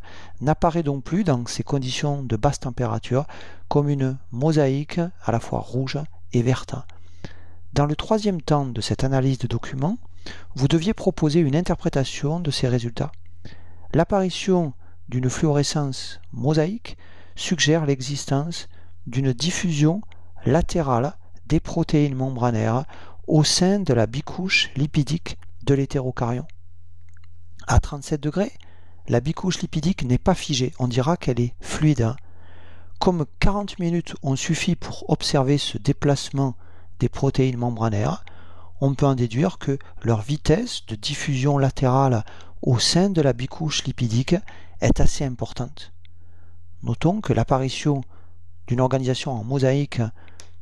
n'apparaît donc plus dans ces conditions de basse température comme une mosaïque à la fois rouge et verte. Dans le troisième temps de cette analyse de documents, vous deviez proposer une interprétation de ces résultats. L'apparition d'une fluorescence mosaïque suggère l'existence d'une diffusion latérale des protéines membranaires au sein de la bicouche lipidique de l'hétérocaryon. À 37 degrés, la bicouche lipidique n'est pas figée, on dira qu'elle est fluide. Comme 40 minutes ont suffi pour observer ce déplacement des protéines membranaires, on peut en déduire que leur vitesse de diffusion latérale au sein de la bicouche lipidique est assez importante. Notons que l'apparition d'une organisation en mosaïque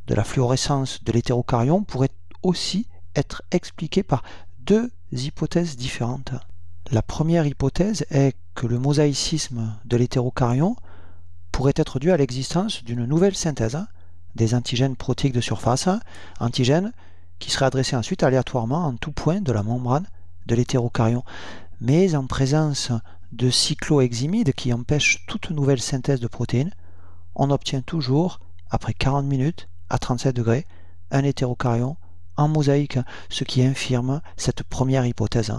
de la fluorescence de l'hétérocaryon pourrait aussi être expliquée par deux hypothèses différentes. La première hypothèse est que le mosaïcisme de l'hétérocaryon pourrait être dû à l'existence d'une nouvelle synthèse des antigènes protéiques de surface, antigènes qui seraient adressés ensuite aléatoirement en tout point de la membrane de l'hétérocaryon, mais en présence de cycloheximides qui empêchent toute nouvelle synthèse de protéines, on obtient toujours, après 40 minutes à 37 degrés, un hétérocaryon en mosaïque, ce qui infirme cette première hypothèse.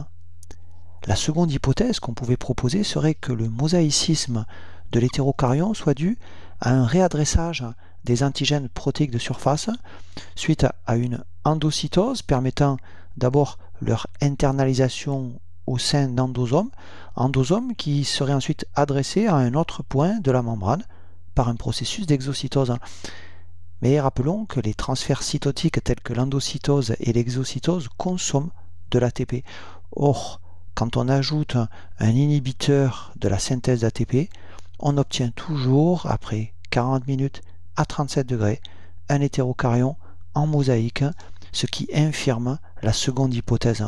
La seconde hypothèse qu'on pouvait proposer serait que le mosaïcisme de l'hétérocaryon soit dû à un réadressage des antigènes protéiques de surface suite à une endocytose permettant d'abord leur internalisation au sein d'endosomes, endosomes qui seraient ensuite adressés à un autre point de la membrane par un processus d'exocytose. Mais rappelons que les transferts cytotiques tels que l'endocytose et l'exocytose consomment de l'ATP. Or, quand on ajoute un inhibiteur de la synthèse d'ATP, on obtient toujours, après 40 minutes à 37 degrés, un hétérocaryon en mosaïque, ce qui infirme la seconde hypothèse.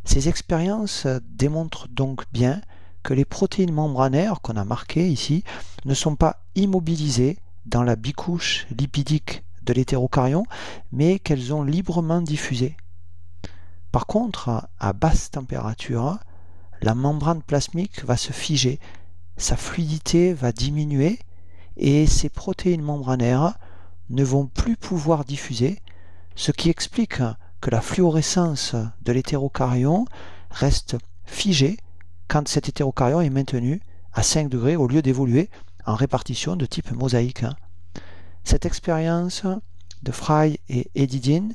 Ces expériences démontrent donc bien que les protéines membranaires qu'on a marquées ici ne sont pas immobilisées dans la bicouche lipidique de l'hétérocaryon, mais qu'elles ont librement diffusé. Par contre, à basse température, la membrane plasmique va se figer, sa fluidité va diminuer et ces protéines membranaires ne vont plus pouvoir diffuser, ce qui explique que la fluorescence de l'hétérocaryon reste figée quand cet hétérocaryon est maintenu à 5 degrés au lieu d'évoluer en répartition de type mosaïque. Cette expérience de Fry et Edidin,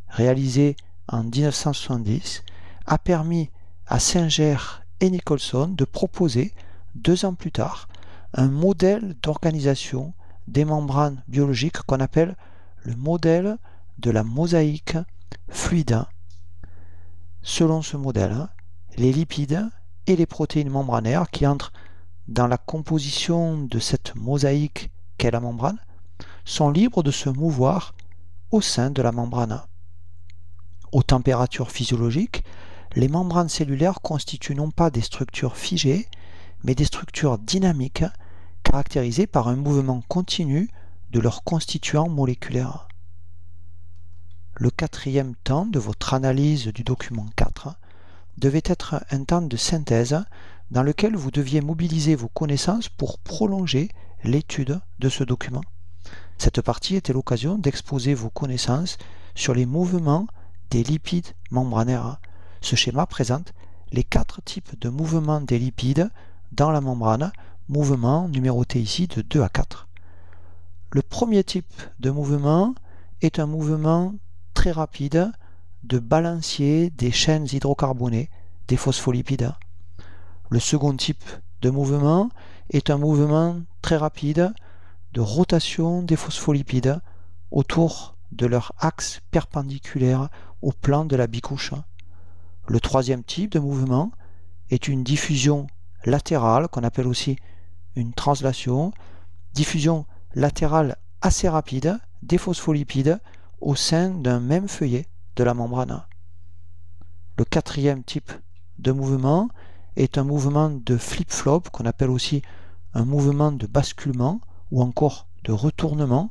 réalisée en 1970, a permis à Singer et Nicholson de proposer, 2 ans plus tard, un modèle d'organisation des membranes biologiques qu'on appelle le modèle de la mosaïque fluide. Selon ce modèle, les lipides et les protéines membranaires qui entrent dans la composition de cette mosaïque qu'est la membrane sont libres de se mouvoir au sein de la membrane. Aux températures physiologiques, les membranes cellulaires constituent non pas des structures figées, mais des structures dynamiques caractérisées par un mouvement continu de leurs constituants moléculaires. Le 4e temps de votre analyse du document 4 devait être un temps de synthèse dans lequel vous deviez mobiliser vos connaissances pour prolonger l'étude de ce document. Cette partie était l'occasion d'exposer vos connaissances sur les mouvements des lipides membranaires. Ce schéma présente les 4 types de mouvements des lipides dans la membrane, mouvements numérotés ici de 2 à 4. Le premier type de mouvement est un mouvement très rapide de balancier des chaînes hydrocarbonées des phospholipides. Le second type de mouvement est un mouvement très rapide de rotation des phospholipides autour de leur axe perpendiculaire au plan de la bicouche. Le troisième type de mouvement est une diffusion latérale qu'on appelle aussi une translation, diffusion latérale assez rapide des phospholipides au sein d'un même feuillet de la membrane. Le quatrième type de mouvement est un mouvement de flip-flop qu'on appelle aussi un mouvement de basculement ou encore de retournement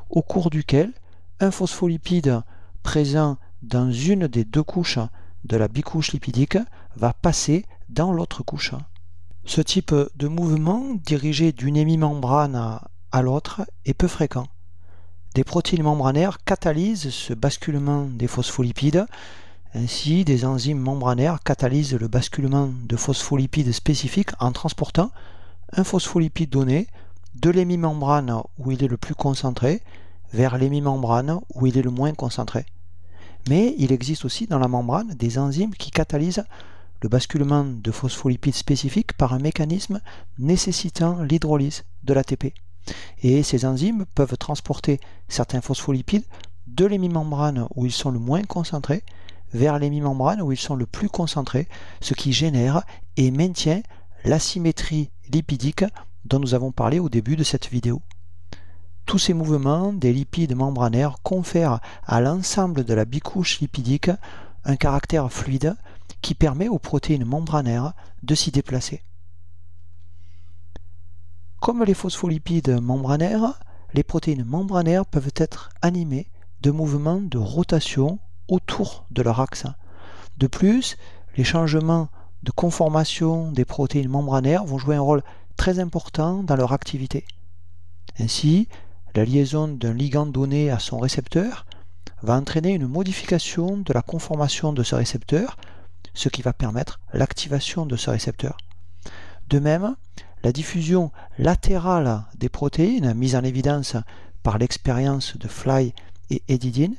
au cours duquel un phospholipide présent dans une des 2 couches de la bicouche lipidique va passer dans l'autre couche. Ce type de mouvement dirigé d'une hémimembrane à l'autre est peu fréquent. Des protéines membranaires catalysent ce basculement des phospholipides. Ainsi, des enzymes membranaires catalysent le basculement de phospholipides spécifiques en transportant un phospholipide donné de l'hémimembrane où il est le plus concentré vers l'hémimembrane où il est le moins concentré. Mais il existe aussi dans la membrane des enzymes qui catalysent le basculement de phospholipides spécifiques par un mécanisme nécessitant l'hydrolyse de l'ATP. Et ces enzymes peuvent transporter certains phospholipides de l'hémimembrane où ils sont le moins concentrés vers l'hémimembrane où ils sont le plus concentrés, ce qui génère et maintient l'asymétrie lipidique dont nous avons parlé au début de cette vidéo. Tous ces mouvements des lipides membranaires confèrent à l'ensemble de la bicouche lipidique un caractère fluide qui permet aux protéines membranaires de s'y déplacer. Comme les phospholipides membranaires, les protéines membranaires peuvent être animées de mouvements de rotation autour de leur axe. De plus, les changements de conformation des protéines membranaires vont jouer un rôle très important dans leur activité. Ainsi, la liaison d'un ligand donné à son récepteur va entraîner une modification de la conformation de ce récepteur, ce qui va permettre l'activation de ce récepteur. De même, la diffusion latérale des protéines, mise en évidence par l'expérience de Fly et Edidin,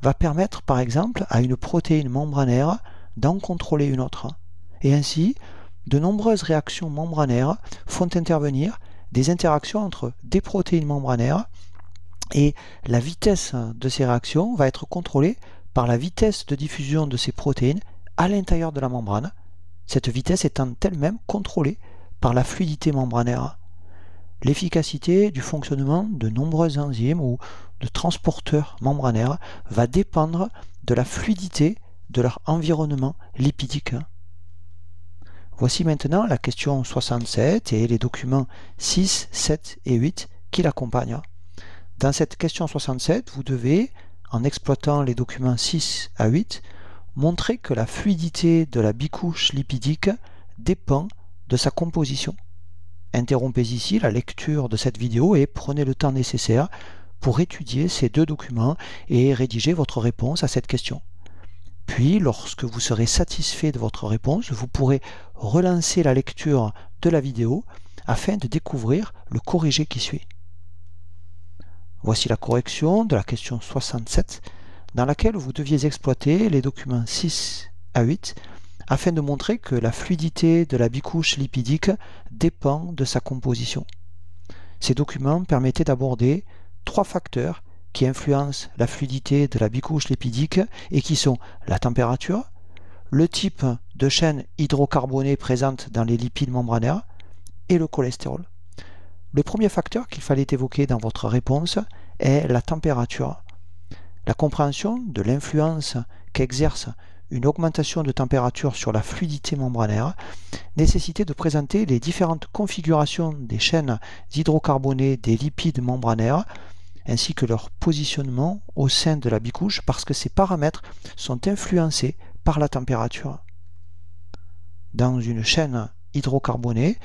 va permettre par exemple à une protéine membranaire d'en contrôler une autre. Et ainsi, de nombreuses réactions membranaires font intervenir des interactions entre des protéines membranaires et la vitesse de ces réactions va être contrôlée par la vitesse de diffusion de ces protéines à l'intérieur de la membrane, cette vitesse étant elle-même contrôlée par la fluidité membranaire. L'efficacité du fonctionnement de nombreuses enzymes ou de transporteurs membranaires va dépendre de la fluidité de leur environnement lipidique. Voici maintenant la question 67 et les documents 6, 7 et 8 qui l'accompagnent. Dans cette question 67, vous devez, en exploitant les documents 6 à 8, montrer que la fluidité de la bicouche lipidique dépend de sa composition. Interrompez ici la lecture de cette vidéo et prenez le temps nécessaire pour étudier ces deux documents et rédiger votre réponse à cette question. Puis, lorsque vous serez satisfait de votre réponse, vous pourrez relancer la lecture de la vidéo afin de découvrir le corrigé qui suit. Voici la correction de la question 67, dans laquelle vous deviez exploiter les documents 6 à 8 afin de montrer que la fluidité de la bicouche lipidique dépend de sa composition. Ces documents permettaient d'aborder trois facteurs qui influencent la fluidité de la bicouche lipidique et qui sont la température, le type de chaîne hydrocarbonée présente dans les lipides membranaires et le cholestérol. Le premier facteur qu'il fallait évoquer dans votre réponse est la température. La compréhension de l'influence qu'exerce une augmentation de température sur la fluidité membranaire nécessitait de présenter les différentes configurations des chaînes hydrocarbonées des lipides membranaires ainsi que leur positionnement au sein de la bicouche parce que ces paramètres sont influencés par la température. Dans une chaîne hydrocarbonée,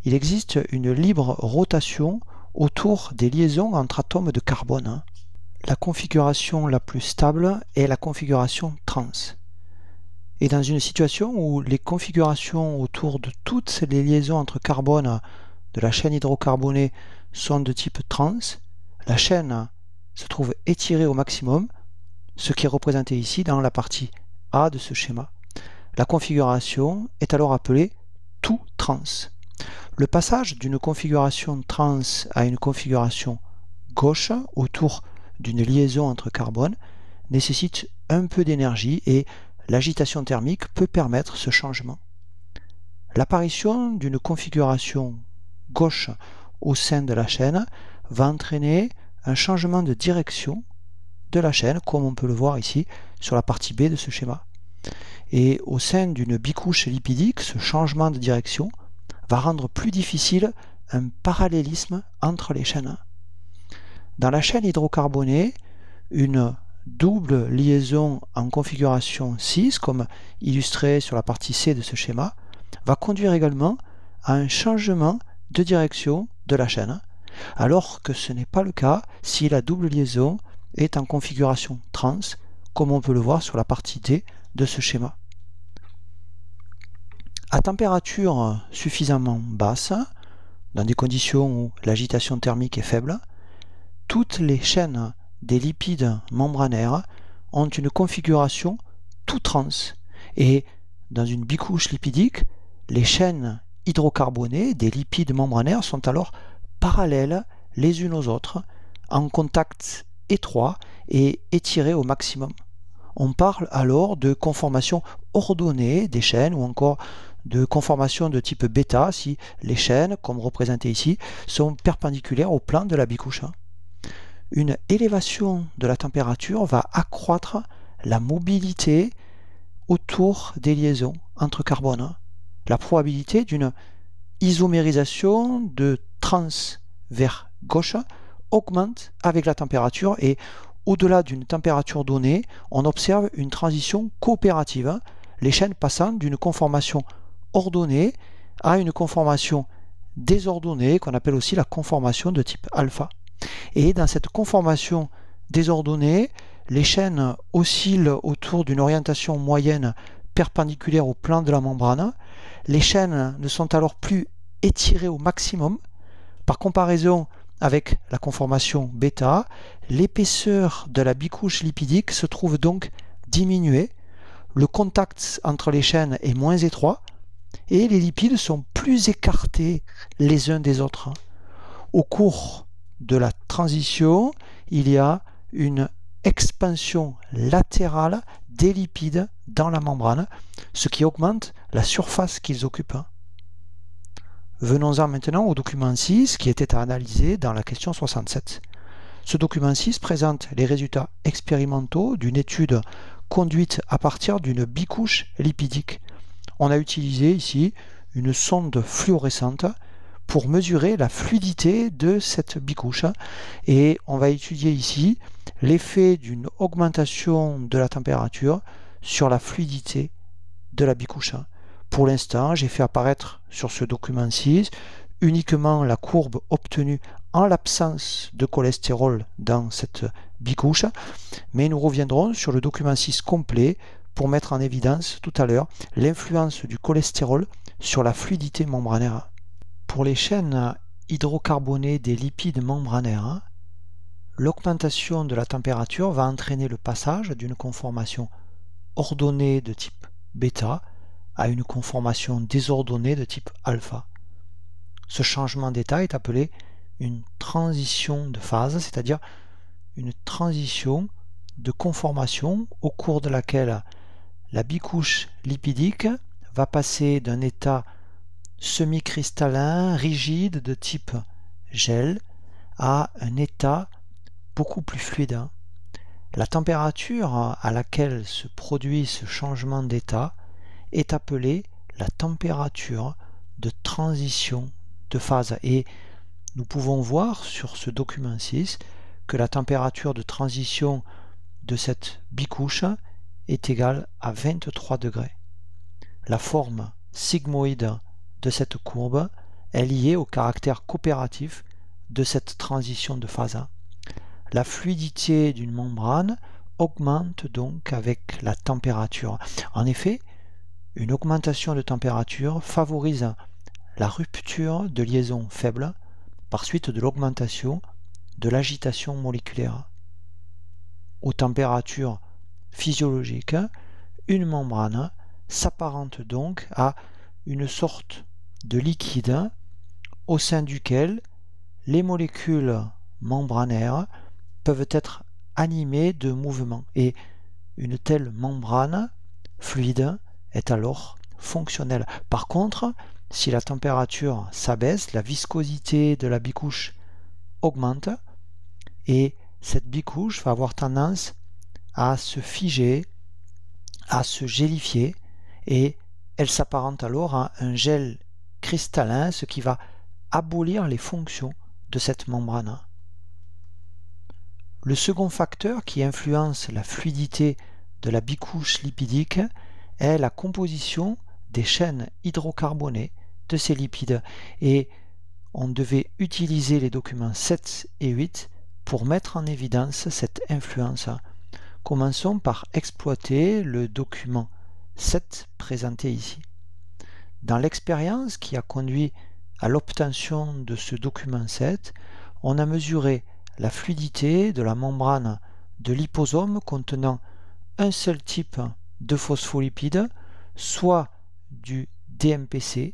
il existe une libre rotation autour des liaisons entre atomes de carbone. La configuration la plus stable est la configuration trans. Et dans une situation où les configurations autour de toutes les liaisons entre carbone de la chaîne hydrocarbonée sont de type trans, la chaîne se trouve étirée au maximum, ce qui est représenté ici dans la partie A de ce schéma. La configuration est alors appelée tout trans. Le passage d'une configuration trans à une configuration gauche autour d'une liaison entre carbone nécessite un peu d'énergie et l'agitation thermique peut permettre ce changement. L'apparition d'une configuration gauche au sein de la chaîne va entraîner un changement de direction de la chaîne, comme on peut le voir ici sur la partie B de ce schéma. Et au sein d'une bicouche lipidique, ce changement de direction va rendre plus difficile un parallélisme entre les chaînes. Dans la chaîne hydrocarbonée, une double liaison en configuration 6, comme illustré sur la partie C de ce schéma, va conduire également à un changement de direction de la chaîne, alors que ce n'est pas le cas si la double liaison est en configuration trans, comme on peut le voir sur la partie D de ce schéma. À température suffisamment basse, dans des conditions où l'agitation thermique est faible, toutes les chaînes des lipides membranaires ont une configuration tout trans et dans une bicouche lipidique, les chaînes hydrocarbonées des lipides membranaires sont alors parallèles les unes aux autres, en contact étroit et étiré au maximum. On parle alors de conformation ordonnée des chaînes ou encore de conformation de type bêta si les chaînes, comme représenté ici, sont perpendiculaires au plan de la bicouche. Une élévation de la température va accroître la mobilité autour des liaisons entre carbones. La probabilité d'une isomérisation de trans vers gauche augmente avec la température et au-delà d'une température donnée, on observe une transition coopérative, les chaînes passant d'une conformation ordonnée à une conformation désordonnée qu'on appelle aussi la conformation de type alpha. Et dans cette conformation désordonnée, les chaînes oscillent autour d'une orientation moyenne perpendiculaire au plan de la membrane. Les chaînes ne sont alors plus étirées au maximum. Par comparaison avec la conformation bêta, l'épaisseur de la bicouche lipidique se trouve donc diminuée. Le contact entre les chaînes est moins étroit et les lipides sont plus écartés les uns des autres. Au cours de la transition, il y a une expansion latérale des lipides dans la membrane, ce qui augmente la surface qu'ils occupent. Venons-en maintenant au document 6 qui était à analyser dans la question 67. Ce document 6 présente les résultats expérimentaux d'une étude conduite à partir d'une bicouche lipidique. On a utilisé ici une sonde fluorescente pour mesurer la fluidité de cette bicouche et on va étudier ici l'effet d'une augmentation de la température sur la fluidité de la bicouche. Pour l'instant, j'ai fait apparaître sur ce document 6 uniquement la courbe obtenue en l'absence de cholestérol dans cette bicouche, mais nous reviendrons sur le document 6 complet pour mettre en évidence tout à l'heure l'influence du cholestérol sur la fluidité membranaire. Pour les chaînes hydrocarbonées des lipides membranaires, l'augmentation de la température va entraîner le passage d'une conformation ordonnée de type bêta à une conformation désordonnée de type alpha. Ce changement d'état est appelé une transition de phase, c'est-à-dire une transition de conformation au cours de laquelle la bicouche lipidique va passer d'un état semi-cristallin, rigide de type gel à un état beaucoup plus fluide. La température à laquelle se produit ce changement d'état est appelée la température de transition de phase et nous pouvons voir sur ce document 6 que la température de transition de cette bicouche est égale à 23 degrés. La forme sigmoïde de cette courbe est liée au caractère coopératif de cette transition de phase. La fluidité d'une membrane augmente donc avec la température. En effet, une augmentation de température favorise la rupture de liaisons faibles par suite de l'augmentation de l'agitation moléculaire. Aux températures physiologiques, une membrane s'apparente donc à une sorte de liquide au sein duquel les molécules membranaires peuvent être animées de mouvements et une telle membrane fluide est alors fonctionnelle. Par contre, si la température s'abaisse, la viscosité de la bicouche augmente et cette bicouche va avoir tendance à se figer, à se gélifier et elle s'apparente alors à un gel cristallin, ce qui va abolir les fonctions de cette membrane. Le second facteur qui influence la fluidité de la bicouche lipidique est la composition des chaînes hydrocarbonées de ces lipides et on devait utiliser les documents 7 et 8 pour mettre en évidence cette influence. Commençons par exploiter le document 7 présenté ici. Dans l'expérience qui a conduit à l'obtention de ce document 7, on a mesuré la fluidité de la membrane de liposome contenant un seul type de phospholipides, soit du DMPC,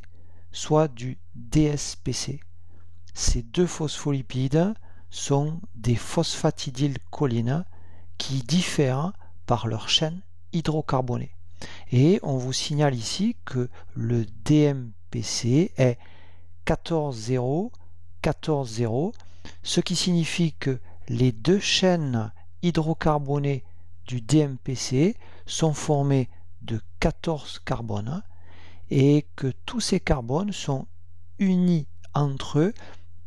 soit du DSPC. Ces deux phospholipides sont des phosphatidylcholines qui diffèrent par leur chaîne hydrocarbonée. Et on vous signale ici que le DMPC est 14,0, 14,0, ce qui signifie que les deux chaînes hydrocarbonées du DMPC sont formées de 14 carbones et que tous ces carbones sont unis entre eux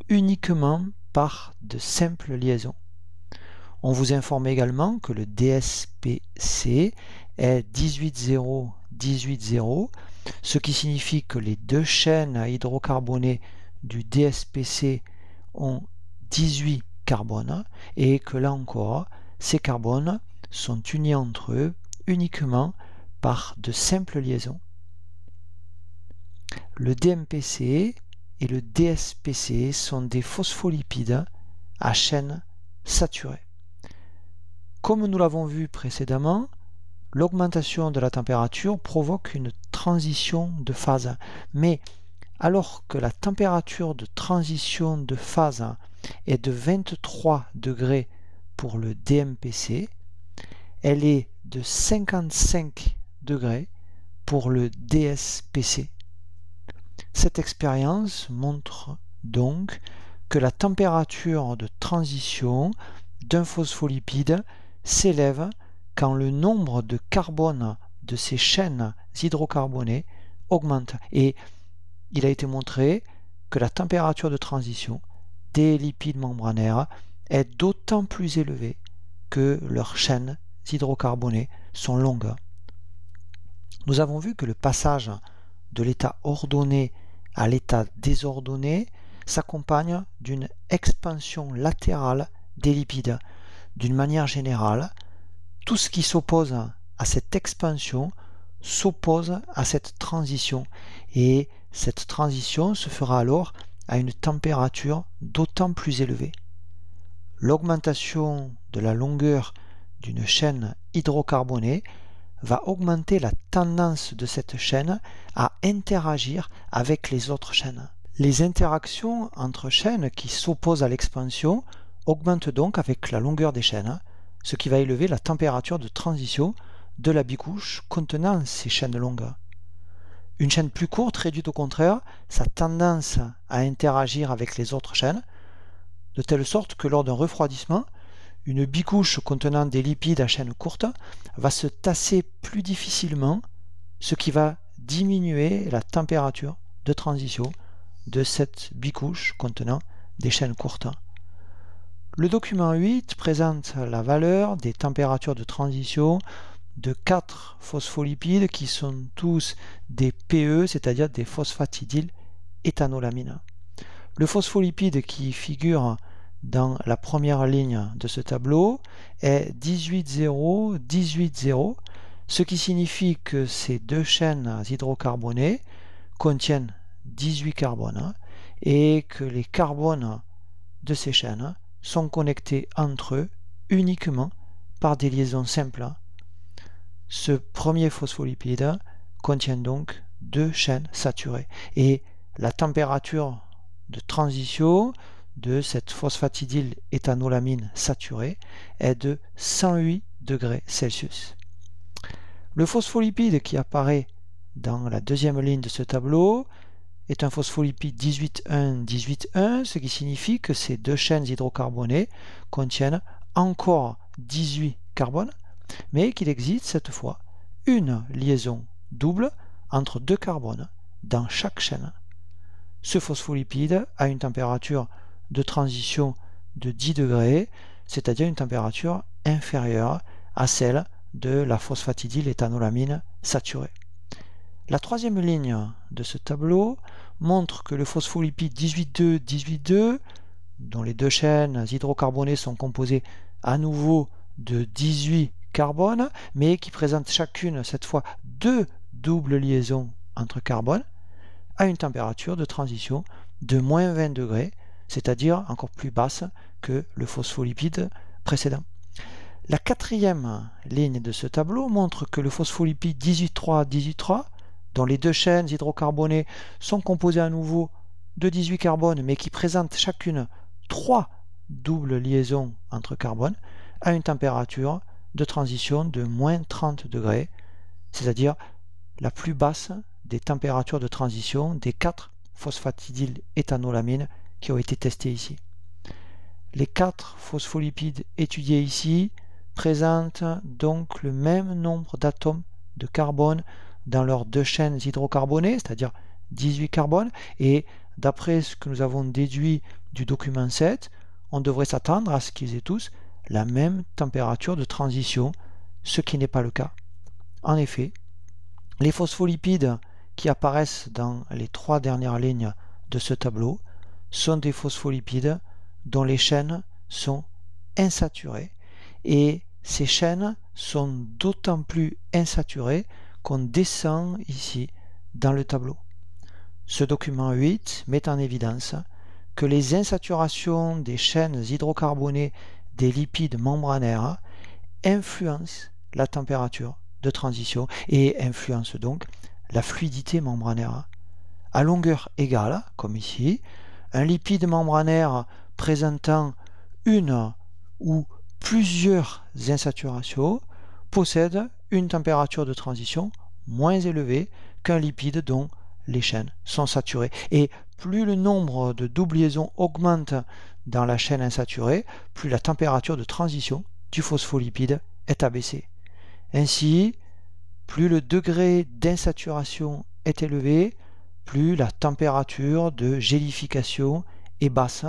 uniquement par de simples liaisons. On vous informe également que le DSPC est 18,0, 18,0, ce qui signifie que les deux chaînes hydrocarbonées du DSPC ont 18 carbones et que là encore, ces carbones sont unis entre eux uniquement par de simples liaisons. Le DMPC et le DSPC sont des phospholipides à chaîne saturée. Comme nous l'avons vu précédemment, l'augmentation de la température provoque une transition de phase. Mais alors que la température de transition de phase est de 23 degrés pour le DMPC, elle est de 55 degrés pour le DSPC. Cette expérience montre donc que la température de transition d'un phospholipide s'élève quand le nombre de carbone de ces chaînes hydrocarbonées augmente. Et il a été montré que la température de transition des lipides membranaires est d'autant plus élevée que leurs chaînes hydrocarbonées sont longues. Nous avons vu que le passage de l'état ordonné à l'état désordonné s'accompagne d'une expansion latérale des lipides. D'une manière générale, tout ce qui s'oppose à cette expansion s'oppose à cette transition et cette transition se fera alors à une température d'autant plus élevée. L'augmentation de la longueur d'une chaîne hydrocarbonée va augmenter la tendance de cette chaîne à interagir avec les autres chaînes. Les interactions entre chaînes qui s'opposent à l'expansion augmentent donc avec la longueur des chaînes, ce qui va élever la température de transition de la bicouche contenant ces chaînes longues. Une chaîne plus courte réduit au contraire sa tendance à interagir avec les autres chaînes, de telle sorte que lors d'un refroidissement, une bicouche contenant des lipides à chaîne courte va se tasser plus difficilement, ce qui va diminuer la température de transition de cette bicouche contenant des chaînes courtes. Le document 8 présente la valeur des températures de transition de 4 phospholipides qui sont tous des PE, c'est-à-dire des phosphatidyléthanolamines. Le phospholipide qui figure dans la première ligne de ce tableau est 18,0, 18,0, ce qui signifie que ces deux chaînes hydrocarbonées contiennent 18 carbones et que les carbones de ces chaînes sont connectés entre eux uniquement par des liaisons simples. Ce premier phospholipide contient donc deux chaînes saturées et la température de transition de cette phosphatidylléthanolamine saturée est de 108 degrés Celsius. Le phospholipide qui apparaît dans la deuxième ligne de ce tableau est un phospholipide 18,1, 18,1, ce qui signifie que ces deux chaînes hydrocarbonées contiennent encore 18 carbones, mais qu'il existe cette fois une liaison double entre deux carbones dans chaque chaîne. Ce phospholipide a une température de transition de 10 degrés, c'est-à-dire une température inférieure à celle de la phosphatidylléthanolamine saturée. La troisième ligne de ce tableau montre que le phospholipide 18,2, 18,2, dont les deux chaînes hydrocarbonées sont composées à nouveau de 18 carbones, mais qui présentent chacune cette fois deux doubles liaisons entre carbones, a une température de transition de moins 20 degrés, c'est-à-dire encore plus basse que le phospholipide précédent. La quatrième ligne de ce tableau montre que le phospholipide 18,3, 18,3, dont les deux chaînes hydrocarbonées sont composées à nouveau de 18 carbones, mais qui présentent chacune 3 double liaison entre carbone à une température de transition de moins 30 degrés, c'est-à-dire la plus basse des températures de transition des 4 phosphatidyléthanolamines qui ont été testées ici. Les 4 phospholipides étudiés ici présentent donc le même nombre d'atomes de carbone dans leurs 2 chaînes hydrocarbonnées, c'est-à-dire 18 carbones, et d'après ce que nous avons déduit du document 7, on devrait s'attendre à ce qu'ils aient tous la même température de transition, ce qui n'est pas le cas. En effet, les phospholipides qui apparaissent dans les 3 dernières lignes de ce tableau sont des phospholipides dont les chaînes sont insaturées, et ces chaînes sont d'autant plus insaturées qu'on descend ici dans le tableau. Ce document 8 met en évidence que les insaturations des chaînes hydrocarbonées des lipides membranaires influencent la température de transition et influencent donc la fluidité membranaire. À longueur égale, comme ici, un lipide membranaire présentant une ou plusieurs insaturations possède une température de transition moins élevée qu'un lipide dont les chaînes sont saturées. Et plus le nombre de doubles liaisons augmente dans la chaîne insaturée, plus la température de transition du phospholipide est abaissée. Ainsi, plus le degré d'insaturation est élevé, plus la température de gélification est basse.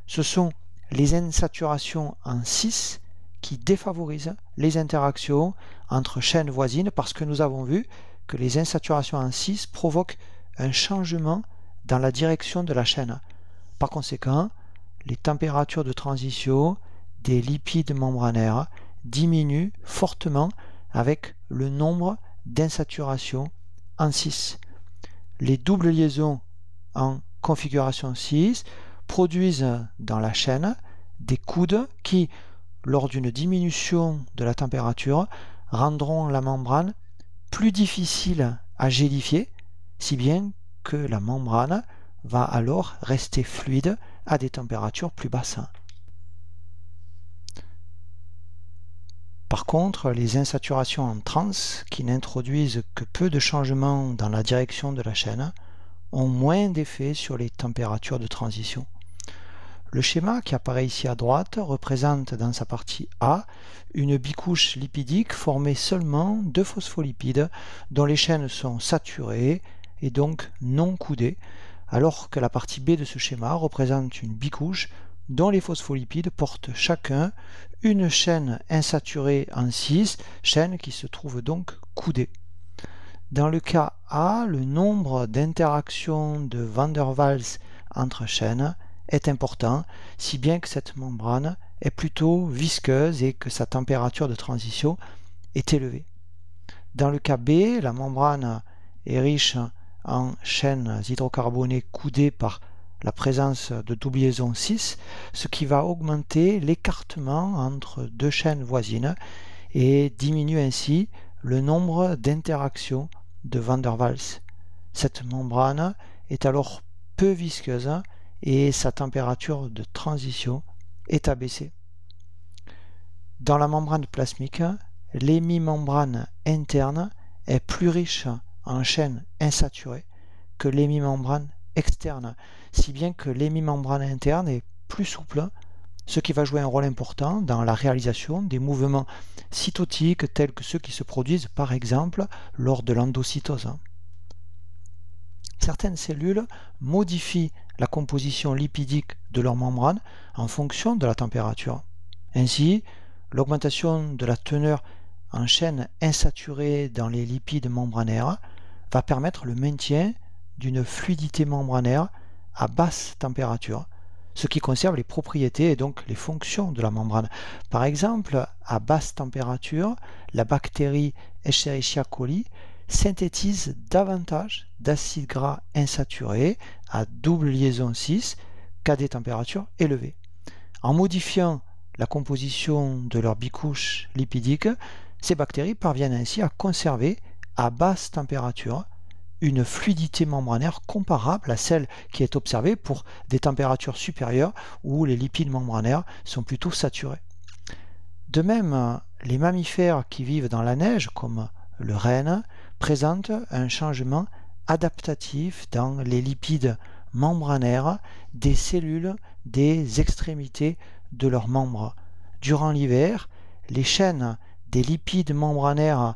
Ce sont les insaturations en 6 qui défavorisent les interactions entre chaînes voisines parce que nous avons vu que les insaturations en 6 provoquent un changement dans la direction de la chaîne. Par conséquent, les températures de transition des lipides membranaires diminuent fortement avec le nombre d'insaturations en 6. Les doubles liaisons en configuration 6 produisent dans la chaîne des coudes qui, lors d'une diminution de la température, rendront la membrane plus difficile à gélifier, si bien que la membrane va alors rester fluide à des températures plus basses. Par contre, les insaturations en trans, qui n'introduisent que peu de changements dans la direction de la chaîne, ont moins d'effet sur les températures de transition. Le schéma qui apparaît ici à droite représente dans sa partie A une bicouche lipidique formée seulement de phospholipides dont les chaînes sont saturées et donc non coudées, alors que la partie B de ce schéma représente une bicouche dont les phospholipides portent chacun une chaîne insaturée en 6, chaîne qui se trouve donc coudée. Dans le cas A, le nombre d'interactions de Van der Waals entre chaînes est important, si bien que cette membrane est plutôt visqueuse et que sa température de transition est élevée. Dans le cas B, la membrane est riche en chaînes hydrocarbonées coudées par la présence de double liaison 6, ce qui va augmenter l'écartement entre 2 chaînes voisines et diminue ainsi le nombre d'interactions de Van der Waals. Cette membrane est alors peu visqueuse et sa température de transition est abaissée. Dans la membrane plasmique, l'hémimembrane interne est plus riche en chaînes insaturées que l'hémimembrane externe, si bien que l'hémimembrane interne est plus souple, ce qui va jouer un rôle important dans la réalisation des mouvements cytotiques tels que ceux qui se produisent par exemple lors de l'endocytose. Certaines cellules modifient la composition lipidique de leur membrane en fonction de la température. Ainsi, l'augmentation de la teneur en chaînes insaturées dans les lipides membranaires va permettre le maintien d'une fluidité membranaire à basse température, ce qui conserve les propriétés et donc les fonctions de la membrane. Par exemple, à basse température, la bactérie Escherichia coli synthétise davantage d'acides gras insaturés à double liaison 6 qu'à des températures élevées. En modifiant la composition de leur bicouche lipidique, ces bactéries parviennent ainsi à conserver à basse température une fluidité membranaire comparable à celle qui est observée pour des températures supérieures où les lipides membranaires sont plutôt saturés. De même, les mammifères qui vivent dans la neige, comme le renne, présentent un changement adaptatif dans les lipides membranaires des cellules des extrémités de leurs membres. Durant l'hiver, les chaînes des lipides membranaires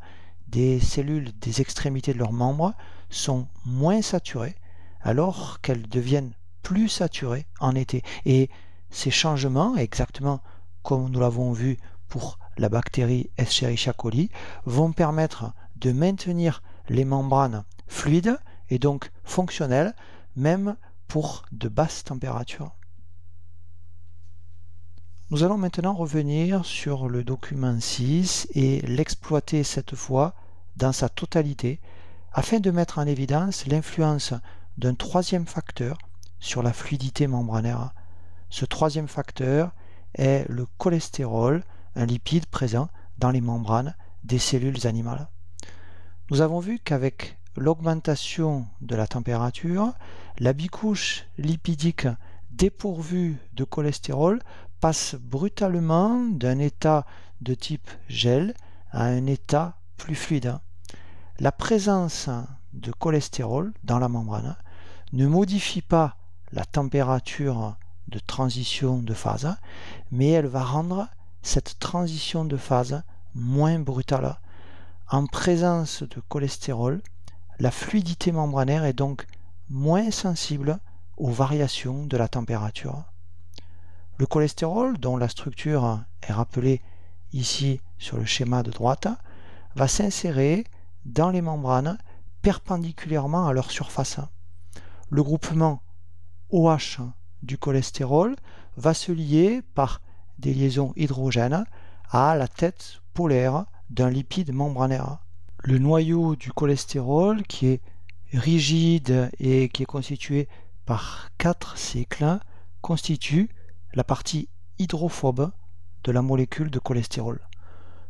des cellules des extrémités de leurs membres sont moins saturées alors qu'elles deviennent plus saturées en été. Et ces changements, exactement comme nous l'avons vu pour la bactérie Escherichia coli, vont permettre de maintenir les membranes fluides et donc fonctionnelles, même pour de basses températures. Nous allons maintenant revenir sur le document 6 et l'exploiter cette fois dans sa totalité afin de mettre en évidence l'influence d'un troisième facteur sur la fluidité membranaire. Ce troisième facteur est le cholestérol, un lipide présent dans les membranes des cellules animales. Nous avons vu qu'avec l'augmentation de la température, la bicouche lipidique dépourvue de cholestérol passe brutalement d'un état de type gel à un état plus fluide. La présence de cholestérol dans la membrane ne modifie pas la température de transition de phase, mais elle va rendre cette transition de phase moins brutale. En présence de cholestérol, la fluidité membranaire est donc moins sensible aux variations de la température. Le cholestérol, dont la structure est rappelée ici sur le schéma de droite, va s'insérer dans les membranes perpendiculairement à leur surface. Le groupement OH du cholestérol va se lier par des liaisons hydrogènes à la tête polaire d'un lipide membranaire. Le noyau du cholestérol, qui est rigide et qui est constitué par 4 cycles, constitue la partie hydrophobe de la molécule de cholestérol.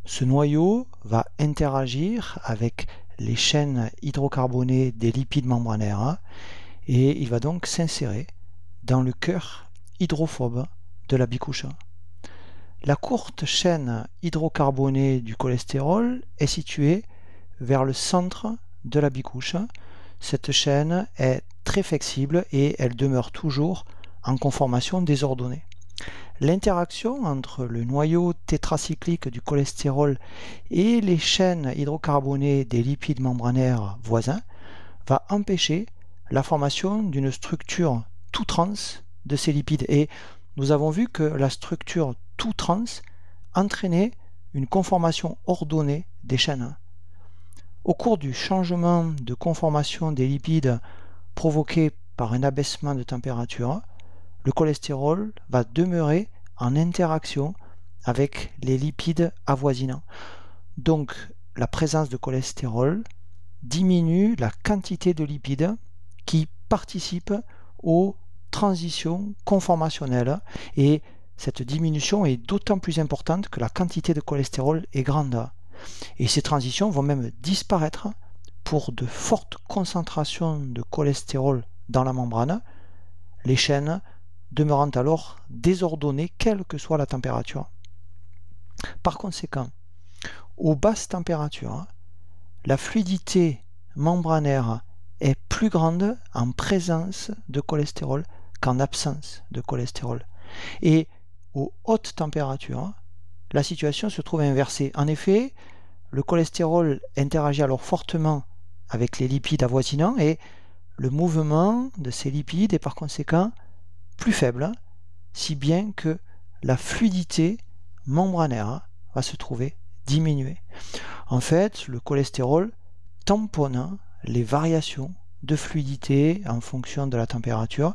Ce noyau va interagir avec les chaînes hydrocarbonées des lipides membranaires et il va donc s'insérer dans le cœur hydrophobe de la bicouche. La courte chaîne hydrocarbonée du cholestérol est située vers le centre de la bicouche. Cette chaîne est très flexible et elle demeure toujours en conformation désordonnée. L'interaction entre le noyau tétracyclique du cholestérol et les chaînes hydrocarbonées des lipides membranaires voisins va empêcher la formation d'une structure tout trans de ces lipides. Et nous avons vu que la structure tout trans entraînait une conformation ordonnée des chaînes. Au cours du changement de conformation des lipides provoqué par un abaissement de température, le cholestérol va demeurer en interaction avec les lipides avoisinants. Donc, la présence de cholestérol diminue la quantité de lipides qui participent aux transitions conformationnelles et cette diminution est d'autant plus importante que la quantité de cholestérol est grande. Et ces transitions vont même disparaître pour de fortes concentrations de cholestérol dans la membrane, les chaînes demeurant alors désordonnées quelle que soit la température. Par conséquent, aux basses températures, la fluidité membranaire est plus grande en présence de cholestérol qu'en absence de cholestérol. Et aux hautes températures, la situation se trouve inversée. En effet, le cholestérol interagit alors fortement avec les lipides avoisinants et le mouvement de ces lipides est par conséquent plus faible, si bien que la fluidité membranaire va se trouver diminuée. En fait, le cholestérol tamponne les variations de fluidité en fonction de la température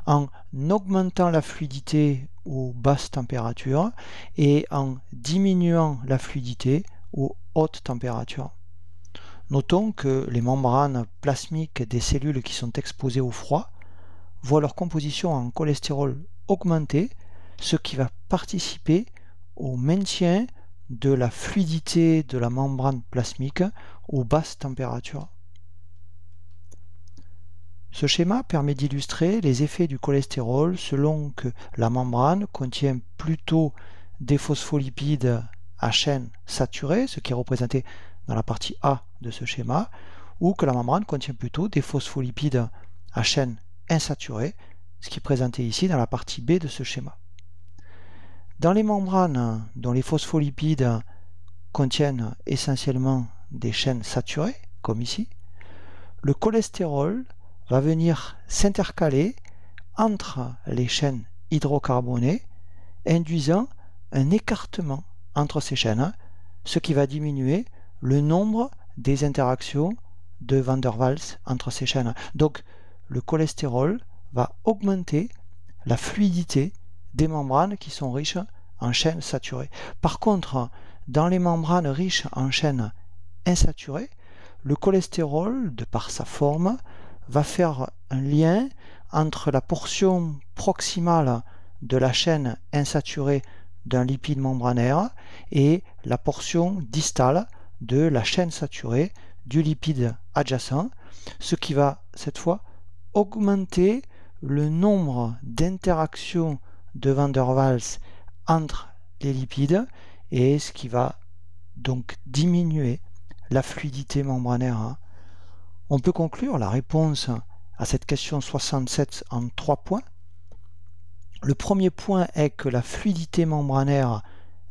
en augmentant la fluidité aux basses températures et en diminuant la fluidité aux hautes températures. Notons que les membranes plasmiques des cellules qui sont exposées au froid voient leur composition en cholestérol augmenter, ce qui va participer au maintien de la fluidité de la membrane plasmique aux basses températures. Ce schéma permet d'illustrer les effets du cholestérol selon que la membrane contient plutôt des phospholipides à chaîne saturée, ce qui est représenté dans la partie A de ce schéma, ou que la membrane contient plutôt des phospholipides à chaîne insaturée, ce qui est présenté ici dans la partie B de ce schéma. Dans les membranes dont les phospholipides contiennent essentiellement des chaînes saturées, comme ici, le cholestérol va venir s'intercaler entre les chaînes hydrocarbonées, induisant un écartement entre ces chaînes, ce qui va diminuer le nombre des interactions de Van der Waals entre ces chaînes. Donc, le cholestérol va augmenter la fluidité des membranes qui sont riches en chaînes saturées. Par contre, dans les membranes riches en chaînes insaturées, le cholestérol, de par sa forme, va faire un lien entre la portion proximale de la chaîne insaturée d'un lipide membranaire et la portion distale de la chaîne saturée du lipide adjacent, ce qui va cette fois augmenter le nombre d'interactions de Van der Waals entre les lipides et ce qui va donc diminuer la fluidité membranaire. On peut conclure la réponse à cette question 67 en 3 points. Le premier point est que la fluidité membranaire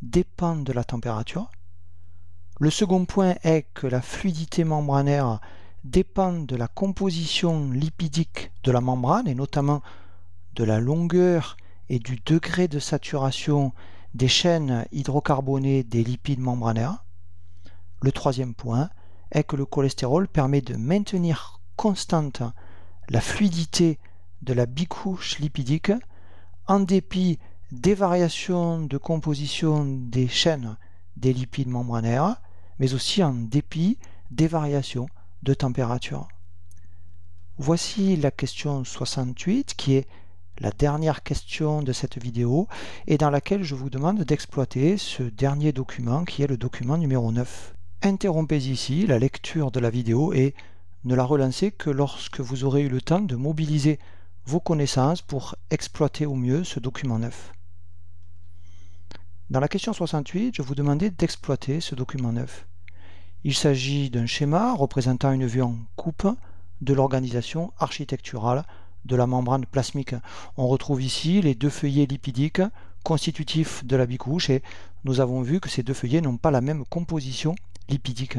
dépend de la température. Le second point est que la fluidité membranaire dépend de la composition lipidique de la membrane et notamment de la longueur et du degré de saturation des chaînes hydrocarbonées des lipides membranaires. Le troisième point est que le cholestérol permet de maintenir constante la fluidité de la bicouche lipidique en dépit des variations de composition des chaînes des lipides membranaires, mais aussi en dépit des variations de température. Voici la question 68 qui est la dernière question de cette vidéo et dans laquelle je vous demande d'exploiter ce dernier document qui est le document numéro 9. Interrompez ici la lecture de la vidéo et ne la relancez que lorsque vous aurez eu le temps de mobiliser vos connaissances pour exploiter au mieux ce document 9. Dans la question 68, je vous demandais d'exploiter ce document 9. Il s'agit d'un schéma représentant une vue en coupe de l'organisation architecturale de la membrane plasmique. On retrouve ici les deux feuillets lipidiques constitutifs de la bicouche et nous avons vu que ces deux feuillets n'ont pas la même composition lipidique.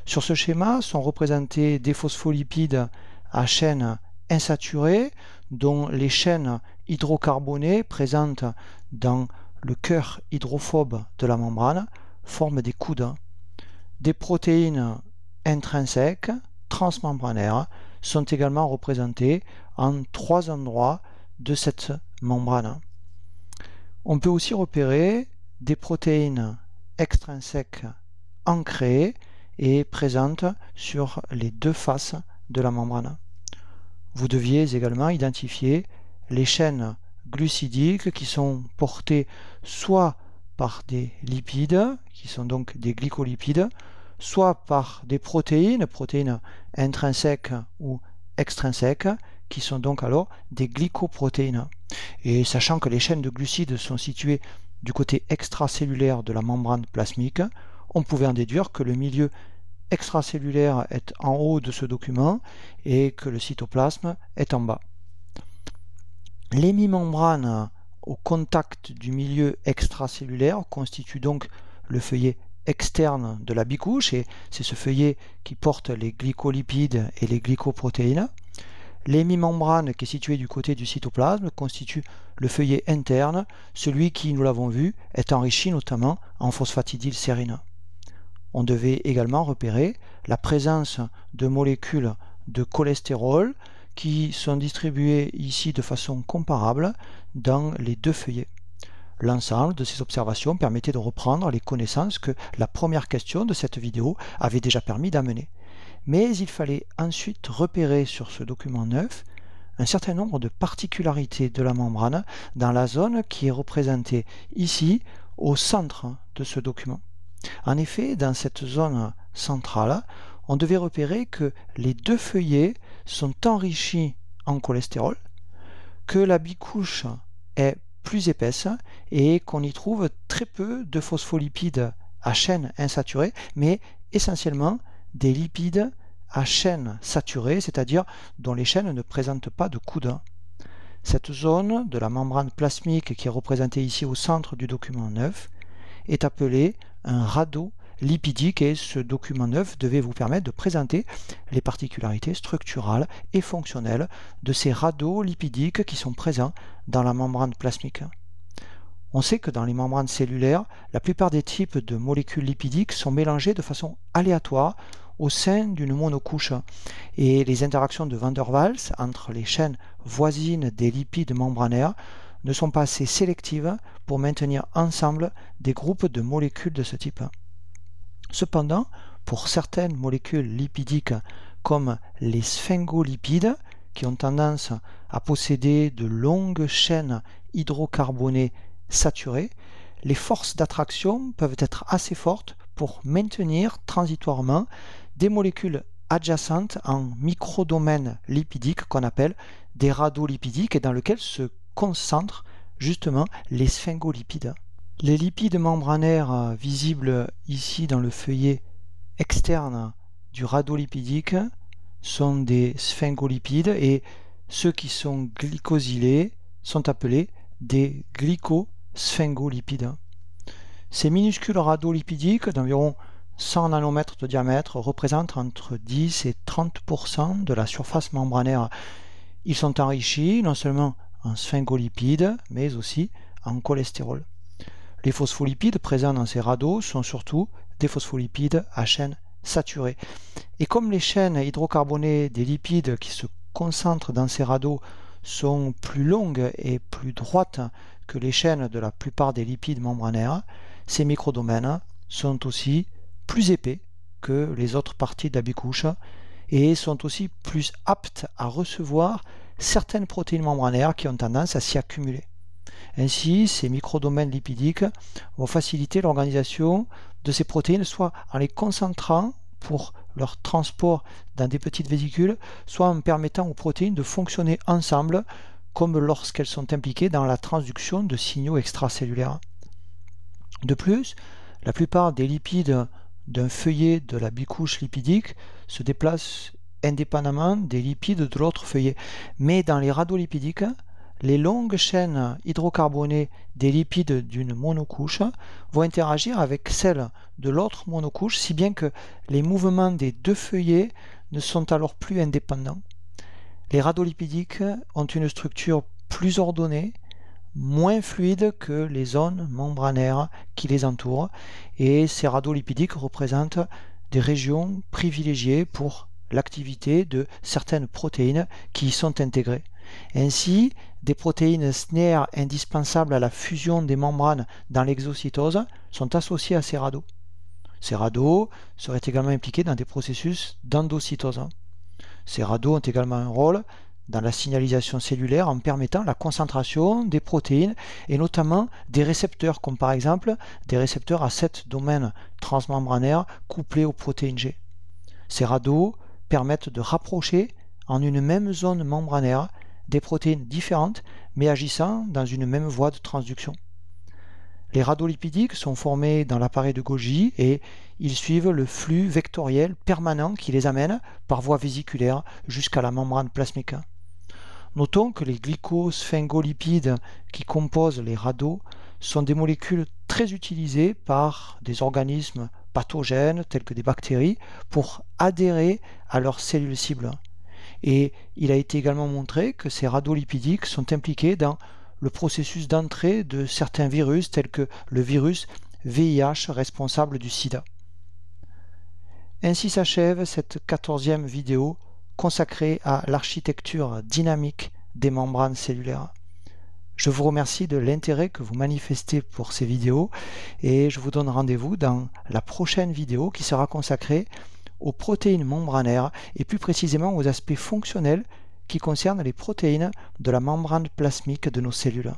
Sur ce schéma sont représentés des phospholipides à chaîne insaturée dont les chaînes hydrocarbonées présentes dans le cœur hydrophobe de la membrane forment des coudes. Des protéines intrinsèques transmembranaires sont également représentées en 3 endroits de cette membrane. On peut aussi repérer des protéines extrinsèques ancrées et présentes sur les 2 faces de la membrane. Vous deviez également identifier les chaînes glucidiques qui sont portées soit par des lipides, qui sont donc des glycolipides, soit par des protéines intrinsèques ou extrinsèques, qui sont donc alors des glycoprotéines. Et sachant que les chaînes de glucides sont situées du côté extracellulaire de la membrane plasmique, on pouvait en déduire que le milieu extracellulaire est en haut de ce document et que le cytoplasme est en bas. L'hémimembrane au contact du milieu extracellulaire constitue donc le feuillet externe de la bicouche et c'est ce feuillet qui porte les glycolipides et les glycoprotéines. L'hémimembrane qui est située du côté du cytoplasme constitue le feuillet interne, celui qui, nous l'avons vu, est enrichi notamment en phosphatidylsérine. On devait également repérer la présence de molécules de cholestérol qui sont distribuées ici de façon comparable dans les 2 feuillets. L'ensemble de ces observations permettait de reprendre les connaissances que la première question de cette vidéo avait déjà permis d'amener. Mais il fallait ensuite repérer sur ce document 9 un certain nombre de particularités de la membrane dans la zone qui est représentée ici au centre de ce document. En effet, dans cette zone centrale, on devait repérer que les 2 feuillets sont enrichis en cholestérol, que la bicouche est plus épaisse et qu'on y trouve très peu de phospholipides à chaîne insaturée, mais essentiellement des lipides à chaîne saturée, c'est-à-dire dont les chaînes ne présentent pas de coude. Cette zone de la membrane plasmique qui est représentée ici au centre du document 9 est appelée un radeau lipidique et ce document 9 devait vous permettre de présenter les particularités structurales et fonctionnelles de ces radeaux lipidiques qui sont présents dans la membrane plasmique. On sait que dans les membranes cellulaires, la plupart des types de molécules lipidiques sont mélangées de façon aléatoire au sein d'une monocouche et les interactions de Van der Waals entre les chaînes voisines des lipides membranaires ne sont pas assez sélectives pour maintenir ensemble des groupes de molécules de ce type. Cependant, pour certaines molécules lipidiques comme les sphingolipides, qui ont tendance à posséder de longues chaînes hydrocarbonées saturées, les forces d'attraction peuvent être assez fortes pour maintenir transitoirement des molécules adjacentes en microdomaines lipidiques qu'on appelle des radeaux lipidiques et dans lesquels se concentrent justement les sphingolipides. Les lipides membranaires visibles ici dans le feuillet externe du radeau lipidique sont des sphingolipides et ceux qui sont glycosylés sont appelés des glycosphingolipides. Ces minuscules radeaux lipidiques d'environ 100 nanomètres de diamètre représentent entre 10 et 30% de la surface membranaire. Ils sont enrichis non seulement en sphingolipides, mais aussi en cholestérol. Les phospholipides présents dans ces radeaux sont surtout des phospholipides à chaîne saturée. Et comme les chaînes hydrocarbonées des lipides qui se concentrent dans ces radeaux sont plus longues et plus droites que les chaînes de la plupart des lipides membranaires, ces microdomaines sont aussi plus épais que les autres parties de la bicouche et sont aussi plus aptes à recevoir certaines protéines membranaires qui ont tendance à s'y accumuler. Ainsi, ces microdomaines lipidiques vont faciliter l'organisation de ces protéines, soit en les concentrant pour leur transport dans des petites vésicules, soit en permettant aux protéines de fonctionner ensemble, comme lorsqu'elles sont impliquées dans la transduction de signaux extracellulaires. De plus, la plupart des lipides d'un feuillet de la bicouche lipidique se déplacent indépendamment des lipides de l'autre feuillet. Mais dans les radeaux lipidiques, les longues chaînes hydrocarbonées des lipides d'une monocouche vont interagir avec celles de l'autre monocouche, si bien que les mouvements des deux feuillets ne sont alors plus indépendants. Les radeaux lipidiques ont une structure plus ordonnée, moins fluide que les zones membranaires qui les entourent, et ces radeaux lipidiques représentent des régions privilégiées pour l'activité de certaines protéines qui y sont intégrées. Ainsi, des protéines SNER indispensables à la fusion des membranes dans l'exocytose sont associées à ces radeaux. Ces radeaux seraient également impliqués dans des processus d'endocytose. Ces radeaux ont également un rôle dans la signalisation cellulaire en permettant la concentration des protéines et notamment des récepteurs, comme par exemple des récepteurs à 7 domaines transmembranaires couplés aux protéines G. Ces radeaux permettent de rapprocher en une même zone membranaire des protéines différentes mais agissant dans une même voie de transduction. Les radeaux lipidiques sont formés dans l'appareil de Golgi et ils suivent le flux vectoriel permanent qui les amène par voie vésiculaire jusqu'à la membrane plasmique. Notons que les glycosphingolipides qui composent les radeaux sont des molécules très utilisées par des organismes pathogènes tels que des bactéries pour adhérer à leurs cellules cibles. Et il a été également montré que ces radeaux lipidiques sont impliqués dans le processus d'entrée de certains virus tels que le virus VIH responsable du sida. Ainsi s'achève cette 14e vidéo consacrée à l'architecture dynamique des membranes cellulaires. Je vous remercie de l'intérêt que vous manifestez pour ces vidéos et je vous donne rendez-vous dans la prochaine vidéo qui sera consacrée aux protéines membranaires et plus précisément aux aspects fonctionnels qui concernent les protéines de la membrane plasmique de nos cellules.